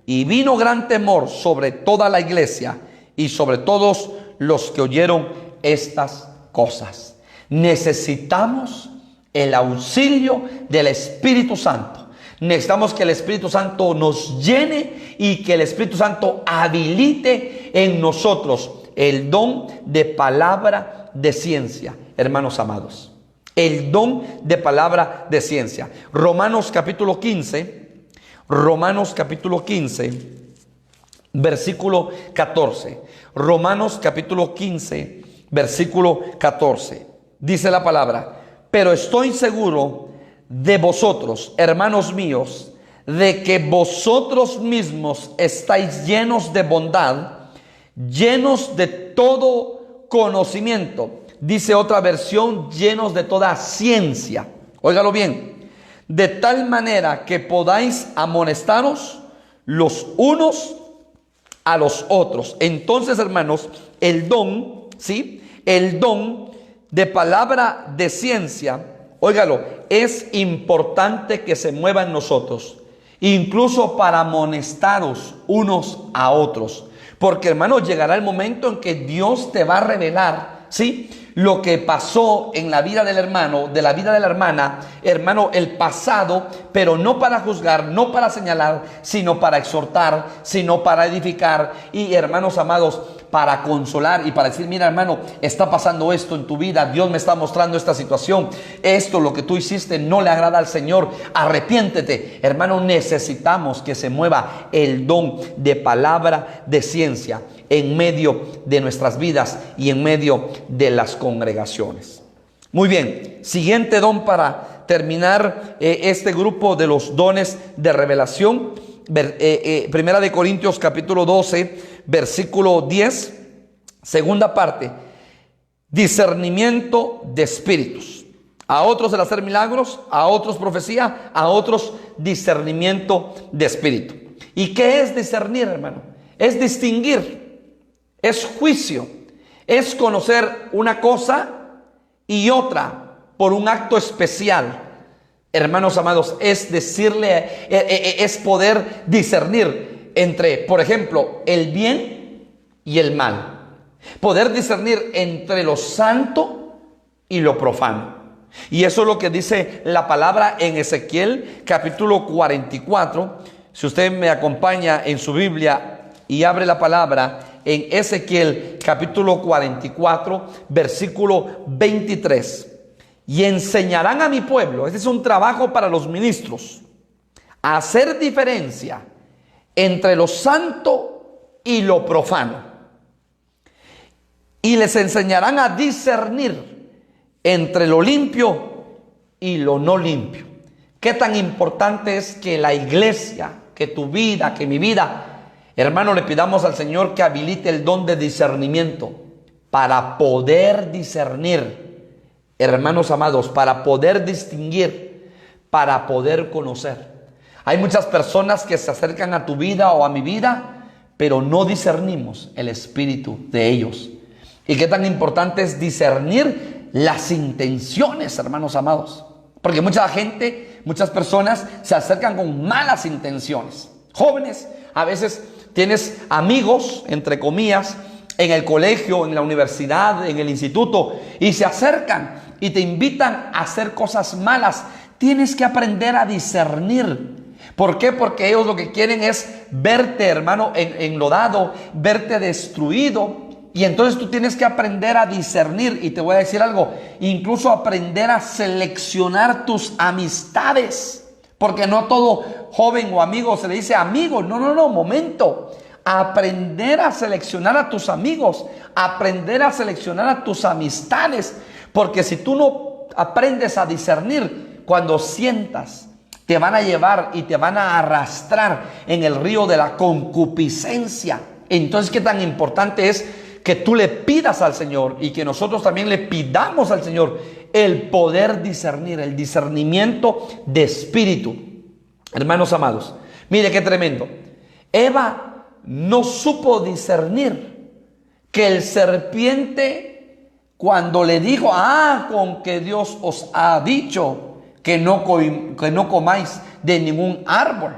Y vino gran temor sobre toda la iglesia y sobre todos los que oyeron estas cosas. Necesitamos el auxilio del Espíritu Santo. Necesitamos que el Espíritu Santo nos llene y que el Espíritu Santo habilite en nosotros el don de palabra de ciencia, hermanos amados. El don de palabra de ciencia. Romanos capítulo 15, versículo 14. Romanos capítulo 15, versículo 14. Dice la palabra: pero estoy seguro de vosotros, hermanos míos, de que vosotros mismos estáis llenos de bondad, llenos de todo conocimiento. Dice otra versión: llenos de toda ciencia. Óigalo bien. De tal manera que podáis amonestaros los unos a los otros. Entonces, hermanos, el don, ¿sí? El don de palabra de ciencia, óigalo, es importante que se mueva en nosotros, incluso para amonestaros unos a otros. Porque, hermanos, llegará el momento en que Dios te va a revelar, ¿sí?, lo que pasó en la vida del hermano, de la vida de la hermana, hermano, el pasado, pero no para juzgar, no para señalar, sino para exhortar, sino para edificar y, hermanos amados, para consolar y para decir: mira, hermano, está pasando esto en tu vida, Dios me está mostrando esta situación, esto, lo que tú hiciste, no le agrada al Señor, arrepiéntete. Hermano, necesitamos que se mueva el don de palabra de ciencia en medio de nuestras vidas y en medio de las congregaciones. Muy bien, siguiente don para terminar este grupo de los dones de revelación. Primera de Corintios capítulo 12, versículo 10, segunda parte: discernimiento de espíritus. A otros el hacer milagros, a otros profecía, a otros discernimiento de espíritu. ¿Y qué es discernir, hermano? Es distinguir, es juicio, es conocer una cosa y otra por un acto especial. Hermanos amados, es decirle, es poder discernir entre, por ejemplo, el bien y el mal. Poder discernir entre lo santo y lo profano. Y eso es lo que dice la palabra en Ezequiel capítulo 44. Si usted me acompaña en su Biblia y abre la palabra en Ezequiel capítulo 44, versículo 23. Y enseñarán a mi pueblo, este es un trabajo para los ministros, a hacer diferencia entre lo santo y lo profano. Y les enseñarán a discernir entre lo limpio y lo no limpio. Qué tan importante es que la iglesia, que tu vida, que mi vida, hermano, le pidamos al Señor que habilite el don de discernimiento para poder discernir, hermanos amados, para poder distinguir, para poder conocer. Hay muchas personas que se acercan a tu vida o a mi vida, pero no discernimos el espíritu de ellos. Y qué tan importante es discernir las intenciones, hermanos amados. Porque mucha gente, muchas personas se acercan con malas intenciones. Jóvenes, a veces tienes amigos, entre comillas, en el colegio, en la universidad, en el instituto, y se acercan y te invitan a hacer cosas malas. Tienes que aprender a discernir. ¿Por qué? Porque ellos lo que quieren es verte, hermano, enlodado, verte destruido. Y entonces tú tienes que aprender a discernir. Y te voy a decir algo, incluso aprender a seleccionar tus amistades. Porque no todo joven o amigo se le dice amigo. No, momento. Aprender a seleccionar a tus amigos, aprender a seleccionar a tus amistades. Porque si tú no aprendes a discernir, cuando sientas, te van a llevar y te van a arrastrar en el río de la concupiscencia. Entonces, qué tan importante es que tú le pidas al Señor y que nosotros también le pidamos al Señor el poder discernir, el discernimiento de espíritu. Hermanos amados, mire qué tremendo. Eva no supo discernir que el serpiente, cuando le dijo: con que Dios os ha dicho que no comáis de ningún árbol.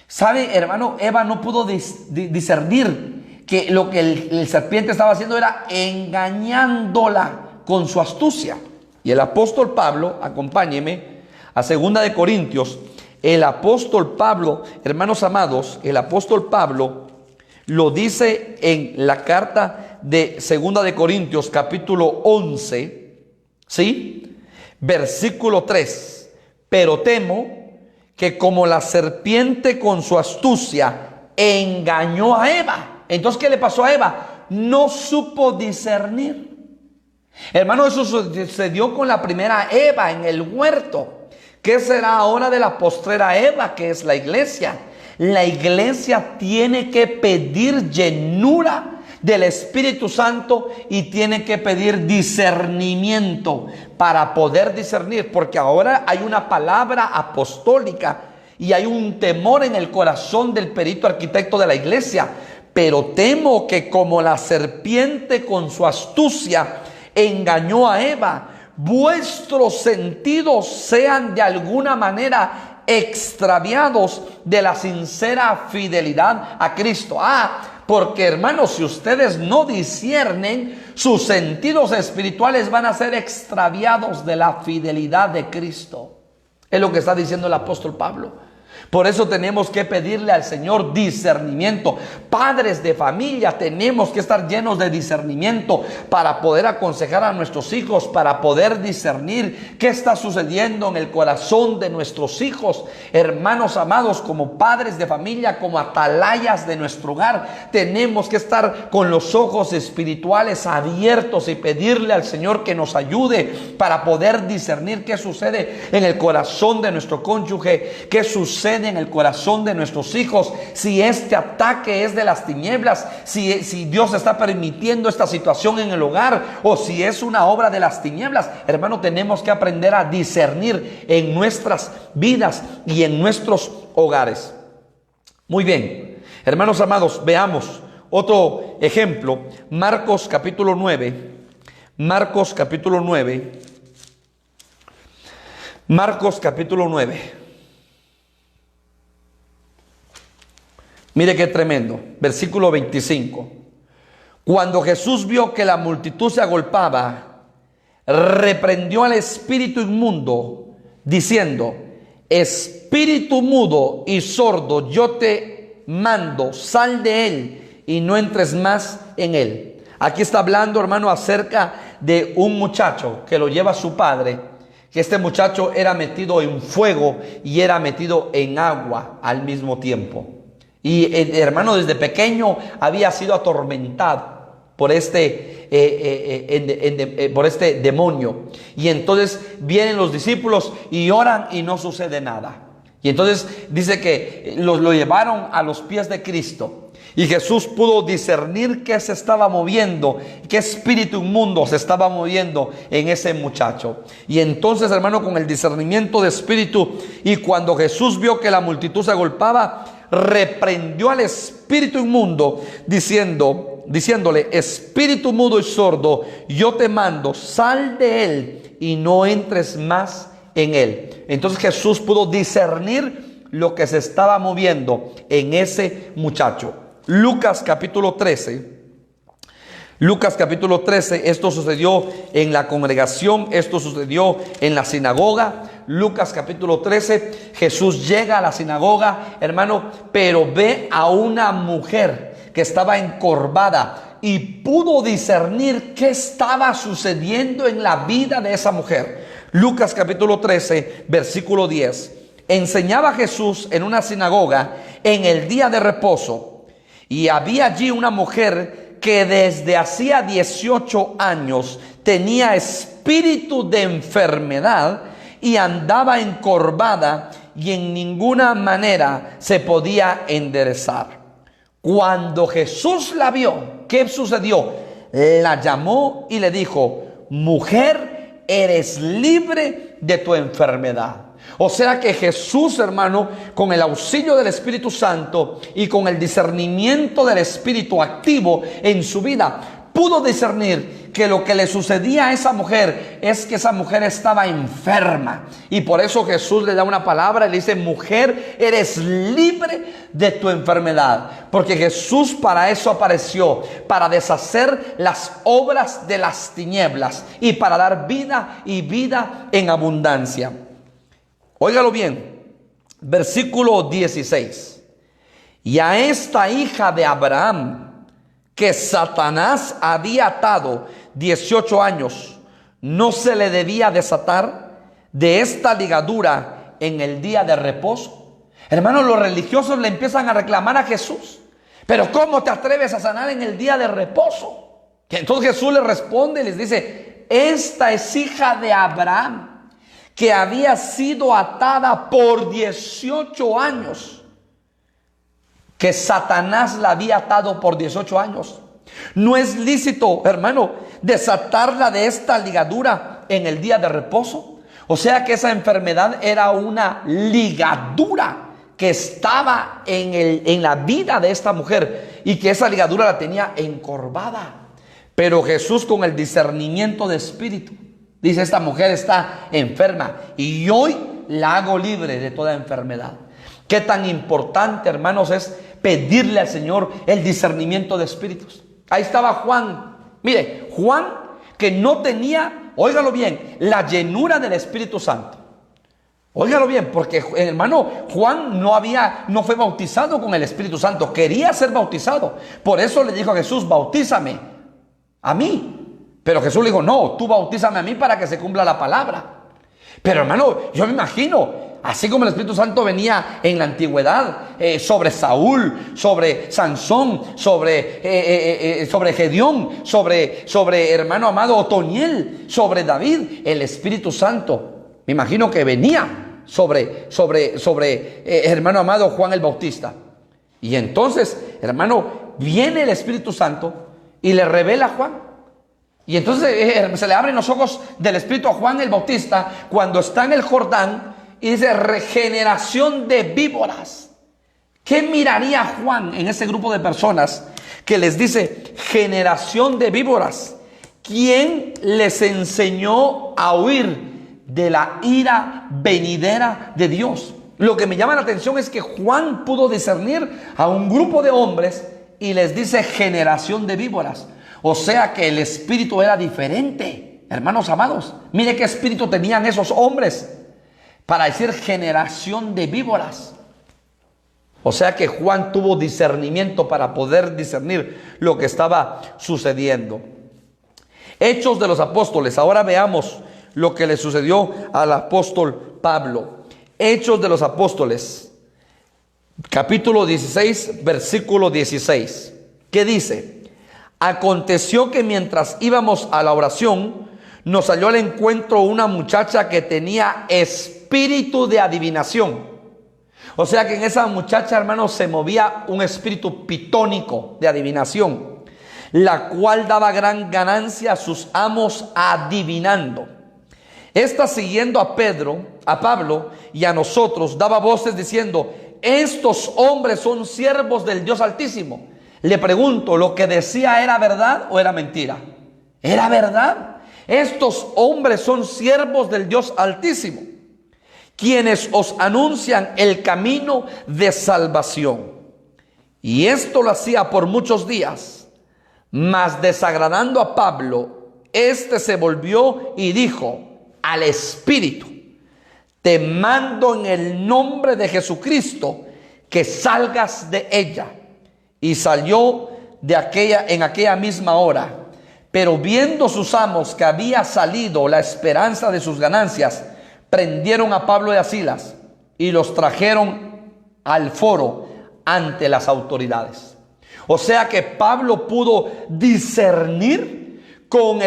¿Sabe, hermano? Eva no pudo discernir que lo que el serpiente estaba haciendo era engañándola con su astucia. Y el apóstol Pablo, acompáñeme a 2 de Corintios, el apóstol Pablo, hermanos amados, el apóstol Pablo lo dice en la carta de 2 de Corintios, capítulo 11, ¿sí? Versículo 3. Pero temo que como la serpiente con su astucia engañó a Eva. Entonces, ¿qué le pasó a Eva? No supo discernir. Hermano, eso sucedió con la primera Eva en el huerto. ¿Qué será ahora de la postrera Eva, que es la iglesia? La iglesia tiene que pedir llenura del Espíritu Santo y tiene que pedir discernimiento para poder discernir, porque ahora hay una palabra apostólica y hay un temor en el corazón del perito arquitecto de la iglesia. Pero temo que como la serpiente con su astucia engañó a Eva, vuestros sentidos sean de alguna manera extraviados de la sincera fidelidad a Cristo. Porque, hermanos, si ustedes no disciernen, sus sentidos espirituales van a ser extraviados de la fidelidad de Cristo. Es lo que está diciendo el apóstol Pablo. Por eso tenemos que pedirle al Señor discernimiento. Padres de familia, tenemos que estar llenos de discernimiento para poder aconsejar a nuestros hijos, para poder discernir qué está sucediendo en el corazón de nuestros hijos. Hermanos amados, como padres de familia, como atalayas de nuestro hogar, tenemos que estar con los ojos espirituales abiertos y pedirle al Señor que nos ayude para poder discernir qué sucede en el corazón de nuestro cónyuge, qué sucede en el corazón de nuestros hijos, si este ataque es de las tinieblas, si Dios está permitiendo esta situación en el hogar o si es una obra de las tinieblas. Hermano, tenemos que aprender a discernir en nuestras vidas y en nuestros hogares. Muy bien, hermanos amados, veamos otro ejemplo. Marcos capítulo 9. Marcos capítulo 9. Marcos capítulo 9. Mire qué tremendo. Versículo 25. Cuando Jesús vio que la multitud se agolpaba, reprendió al espíritu inmundo, diciendo: espíritu mudo y sordo, yo te mando, sal de él y no entres más en él. Aquí está hablando, hermano, acerca de un muchacho que lo lleva su padre, que este muchacho era metido en fuego y era metido en agua al mismo tiempo. Y hermano, desde pequeño había sido atormentado por este demonio. Y entonces vienen los discípulos y oran y no sucede nada. Y entonces dice que lo llevaron a los pies de Cristo. Y Jesús pudo discernir qué se estaba moviendo, qué espíritu inmundo se estaba moviendo en ese muchacho. Y entonces, hermano, con el discernimiento de espíritu, y cuando Jesús vio que la multitud se agolpaba, reprendió al espíritu inmundo, diciéndole: espíritu mudo y sordo, yo te mando, sal de él y no entres más en él. Entonces Jesús pudo discernir lo que se estaba moviendo en ese muchacho. Lucas capítulo 13. Lucas capítulo 13, esto sucedió en la congregación, esto sucedió en la sinagoga. Lucas capítulo 13, Jesús llega a la sinagoga, hermano, pero ve a una mujer que estaba encorvada y pudo discernir qué estaba sucediendo en la vida de esa mujer. Lucas capítulo 13, versículo 10. Enseñaba Jesús en una sinagoga en el día de reposo, y había allí una mujer que desde hacía 18 años tenía espíritu de enfermedad y andaba encorvada y en ninguna manera se podía enderezar. Cuando Jesús la vio, ¿qué sucedió? La llamó y le dijo: mujer, eres libre de tu enfermedad. O sea que Jesús, hermano, con el auxilio del Espíritu Santo y con el discernimiento del Espíritu activo en su vida, pudo discernir que lo que le sucedía a esa mujer es que esa mujer estaba enferma. Y por eso Jesús le da una palabra y le dice: mujer, eres libre de tu enfermedad. Porque Jesús para eso apareció, para deshacer las obras de las tinieblas y para dar vida y vida en abundancia. Óigalo bien, versículo 16. Y a esta hija de Abraham, que Satanás había atado 18 años, no se le debía desatar de esta ligadura en el día de reposo. Hermanos, los religiosos le empiezan a reclamar a Jesús: pero ¿cómo te atreves a sanar en el día de reposo? Que entonces Jesús les responde y les dice: esta es hija de Abraham, que había sido atada por 18 años, que Satanás la había atado por 18 años. No es lícito, hermano, desatarla de esta ligadura en el día de reposo. O sea que esa enfermedad era una ligadura que estaba en la vida de esta mujer y que esa ligadura la tenía encorvada. Pero Jesús, con el discernimiento de espíritu, dice: esta mujer está enferma y hoy la hago libre de toda enfermedad. Qué tan importante, hermanos, es pedirle al Señor el discernimiento de espíritus. Ahí estaba Juan. Mire, Juan que no tenía, óigalo bien, la llenura del Espíritu Santo. Óigalo bien, porque hermano, Juan no fue bautizado con el Espíritu Santo, quería ser bautizado. Por eso le dijo a Jesús: bautízame a mí. Pero Jesús le dijo: no, tú bautízame a mí para que se cumpla la palabra. Pero hermano, yo me imagino, así como el Espíritu Santo venía en la antigüedad sobre Saúl, sobre Sansón, sobre Gedeón, sobre hermano amado Otoniel, sobre David, el Espíritu Santo, me imagino que venía sobre hermano amado Juan el Bautista. Y entonces, hermano, viene el Espíritu Santo y le revela a Juan. Y entonces se le abren los ojos del Espíritu a Juan el Bautista cuando está en el Jordán y dice: regeneración de víboras. ¿Qué miraría Juan en ese grupo de personas que les dice generación de víboras? ¿Quién les enseñó a huir de la ira venidera de Dios? Lo que me llama la atención es que Juan pudo discernir a un grupo de hombres y les dice generación de víboras. O sea que el espíritu era diferente, hermanos amados. Mire qué espíritu tenían esos hombres para decir generación de víboras. O sea que Juan tuvo discernimiento para poder discernir lo que estaba sucediendo. Hechos de los Apóstoles. Ahora veamos lo que le sucedió al apóstol Pablo. Hechos de los Apóstoles, capítulo 16, versículo 16. ¿Qué dice? Aconteció que mientras íbamos a la oración, nos salió al encuentro una muchacha que tenía espíritu de adivinación. O sea que en esa muchacha, hermanos, se movía un espíritu pitónico de adivinación, la cual daba gran ganancia a sus amos adivinando. Esta, siguiendo a Pablo y a nosotros, daba voces diciendo: estos hombres son siervos del Dios Altísimo. Le pregunto, ¿lo que decía era verdad o era mentira? Era verdad. Estos hombres son siervos del Dios Altísimo, quienes os anuncian el camino de salvación. Y esto lo hacía por muchos días. Mas desagradando a Pablo, éste se volvió y dijo al espíritu: te mando en el nombre de Jesucristo que salgas de ella. Y salió en aquella misma hora. Pero viendo sus amos que había salido la esperanza de sus ganancias, prendieron a Pablo y a Silas y los trajeron al foro ante las autoridades. O sea que Pablo pudo discernir con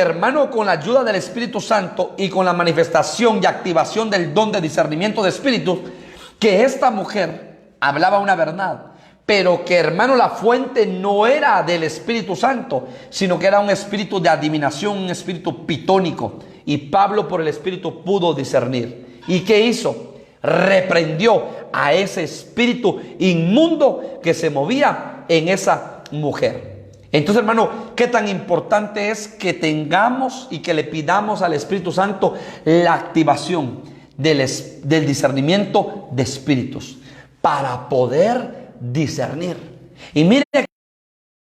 la ayuda del Espíritu Santo y con la manifestación y activación del don de discernimiento de espíritus, que esta mujer hablaba una verdad, pero que, hermano, la fuente no era del Espíritu Santo, sino que era un espíritu de adivinación, un espíritu pitónico. Y Pablo, por el Espíritu, pudo discernir. ¿Y qué hizo? Reprendió a ese espíritu inmundo que se movía en esa mujer. Entonces, hermano, qué tan importante es que tengamos y que le pidamos al Espíritu Santo la activación del discernimiento de espíritus para poder discernir. Y mire que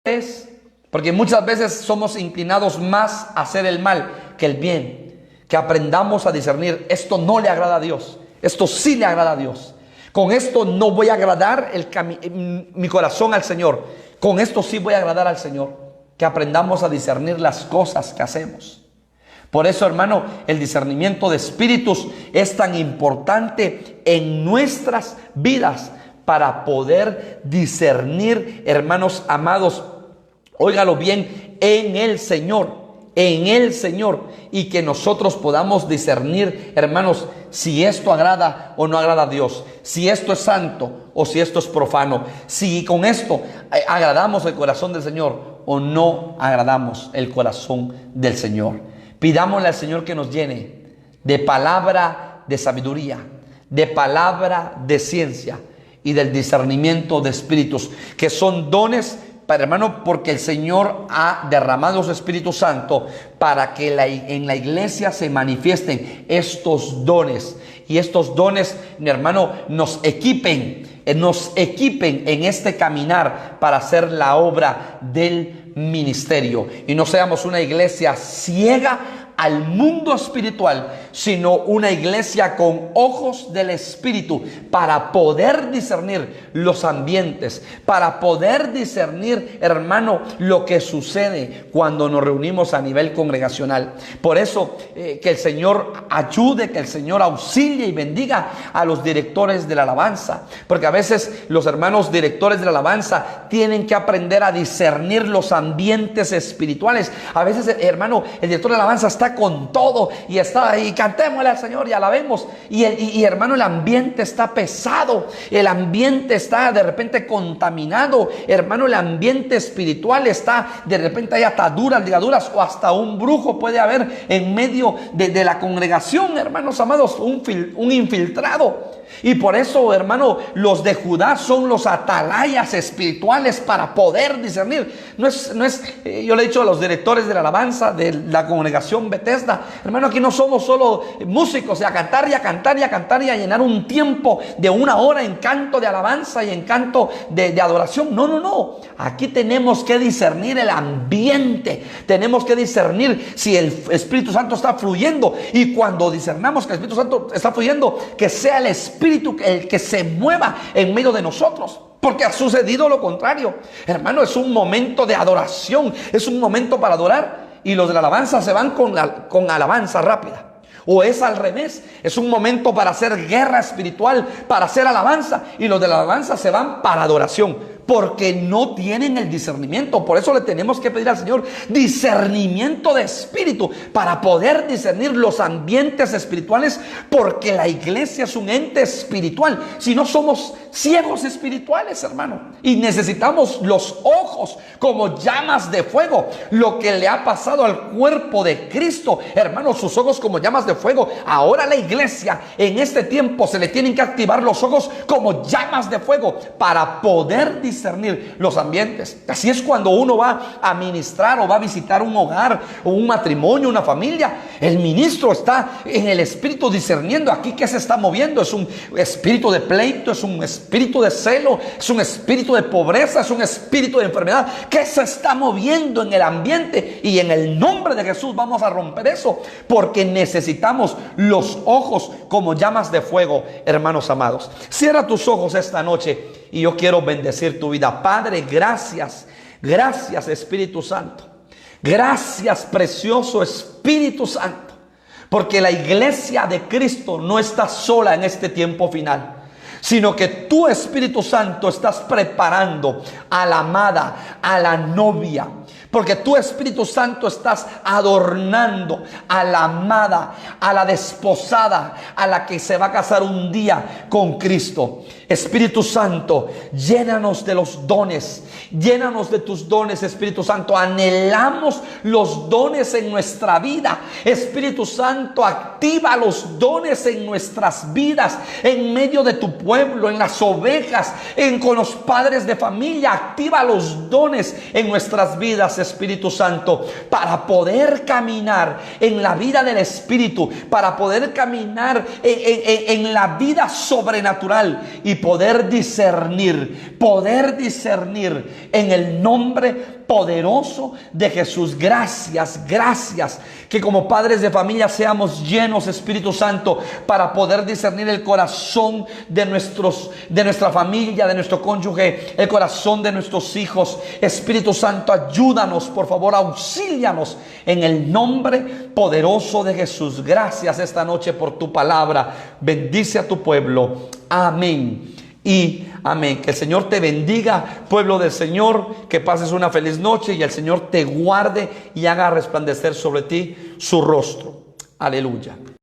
es, porque muchas veces somos inclinados más a hacer el mal que el bien. Que aprendamos a discernir: esto no le agrada a Dios, esto sí le agrada a Dios. Con esto no voy a agradar mi corazón al Señor, con esto sí voy a agradar al Señor. Que aprendamos a discernir las cosas que hacemos. Por eso, hermano, el discernimiento de espíritus es tan importante en nuestras vidas, para poder discernir, hermanos amados, óigalo bien, en el Señor, y que nosotros podamos discernir, hermanos, si esto agrada o no agrada a Dios, si esto es santo o si esto es profano, si con esto agradamos el corazón del Señor o no agradamos el corazón del Señor. Pidámosle al Señor que nos llene de palabra de sabiduría, de palabra de ciencia y del discernimiento de espíritus, que son dones Padre hermano, porque el Señor ha derramado su Espíritu Santo para que en la iglesia se manifiesten estos dones. Y estos dones, mi hermano, nos equipen en este caminar para hacer la obra del ministerio. Y no seamos una iglesia ciega al mundo espiritual, sino una iglesia con ojos del Espíritu para poder discernir los ambientes, para poder discernir, hermano, lo que sucede cuando nos reunimos a nivel congregacional. Por eso que el Señor ayude, que el Señor auxilie y bendiga a los directores de la alabanza, porque a veces los hermanos directores de la alabanza tienen que aprender a discernir los ambientes espirituales. A veces, hermano, el director de la alabanza está con todo y está ahí, cantémosle al Señor y alabemos, y hermano, el ambiente está pesado, el ambiente está de repente contaminado, hermano, el ambiente espiritual está, de repente hay ataduras, ligaduras, o hasta un brujo puede haber en medio de la congregación, hermanos amados, un infiltrado. Y por eso, hermano, los de Judá son los atalayas espirituales para poder discernir. No es, yo le he dicho a los directores de la alabanza de la congregación Bethesda, hermano, aquí no somos solo músicos, a cantar y a cantar y a cantar y a llenar un tiempo de 1 hora en canto de alabanza y en canto de adoración. No. Aquí tenemos que discernir el ambiente. Tenemos que discernir si el Espíritu Santo está fluyendo. Y cuando discernamos que el Espíritu Santo está fluyendo, que sea el Espíritu el que se mueva en medio de nosotros. Porque ha sucedido lo contrario. Hermano, es un momento de adoración, es un momento para adorar, y los de la alabanza se van con alabanza rápida. O es al revés, es un momento para hacer guerra espiritual, para hacer alabanza, y los de la alabanza se van para adoración, porque no tienen el discernimiento. Por eso le tenemos que pedir al Señor discernimiento de espíritu para poder discernir los ambientes espirituales, porque la iglesia es un ente espiritual. Si no, somos ciegos espirituales, hermano, y necesitamos los ojos como llamas de fuego. Lo que le ha pasado al cuerpo de Cristo, hermano, sus ojos como llamas de fuego. Ahora a la iglesia en este tiempo se le tienen que activar los ojos como llamas de fuego para poder discernir los ambientes. Así es cuando uno va a ministrar o va a visitar un hogar o un matrimonio, una familia. El ministro está en el espíritu discerniendo aquí qué se está moviendo. Es un espíritu de pleito, es un espíritu de celo, es un espíritu de pobreza, es un espíritu de enfermedad. ¿Qué se está moviendo en el ambiente? Y en el nombre de Jesús vamos a romper eso, porque necesitamos los ojos como llamas de fuego, hermanos amados. Cierra tus ojos esta noche y yo quiero bendecir tu vida. Padre, gracias, gracias Espíritu Santo, gracias precioso Espíritu Santo, porque la iglesia de Cristo no está sola en este tiempo final, sino que tú, Espíritu Santo, estás preparando a la amada, a la novia. Porque tú, Espíritu Santo, estás adornando a la amada, a la desposada, a la que se va a casar un día con Cristo. Espíritu Santo, llénanos de los dones, llénanos de tus dones, Espíritu Santo. Anhelamos los dones en nuestra vida. Espíritu Santo, activa los dones en nuestras vidas, en medio de tu pueblo, en las ovejas, con los padres de familia. Activa los dones en nuestras vidas, Espíritu Santo, para poder caminar en la vida del Espíritu, para poder caminar en la vida sobrenatural y poder discernir en el nombre poderoso de Jesús. Gracias, gracias, que como padres de familia seamos llenos, Espíritu Santo, para poder discernir el corazón de nuestra familia, de nuestro cónyuge, el corazón de nuestros hijos. Espíritu Santo, ayúdanos, por favor, auxílianos en el nombre poderoso de Jesús. Gracias esta noche por tu palabra. Bendice a tu pueblo. Amén y amén. Que el Señor te bendiga, pueblo del Señor, que pases una feliz noche y el Señor te guarde y haga resplandecer sobre ti su rostro. Aleluya.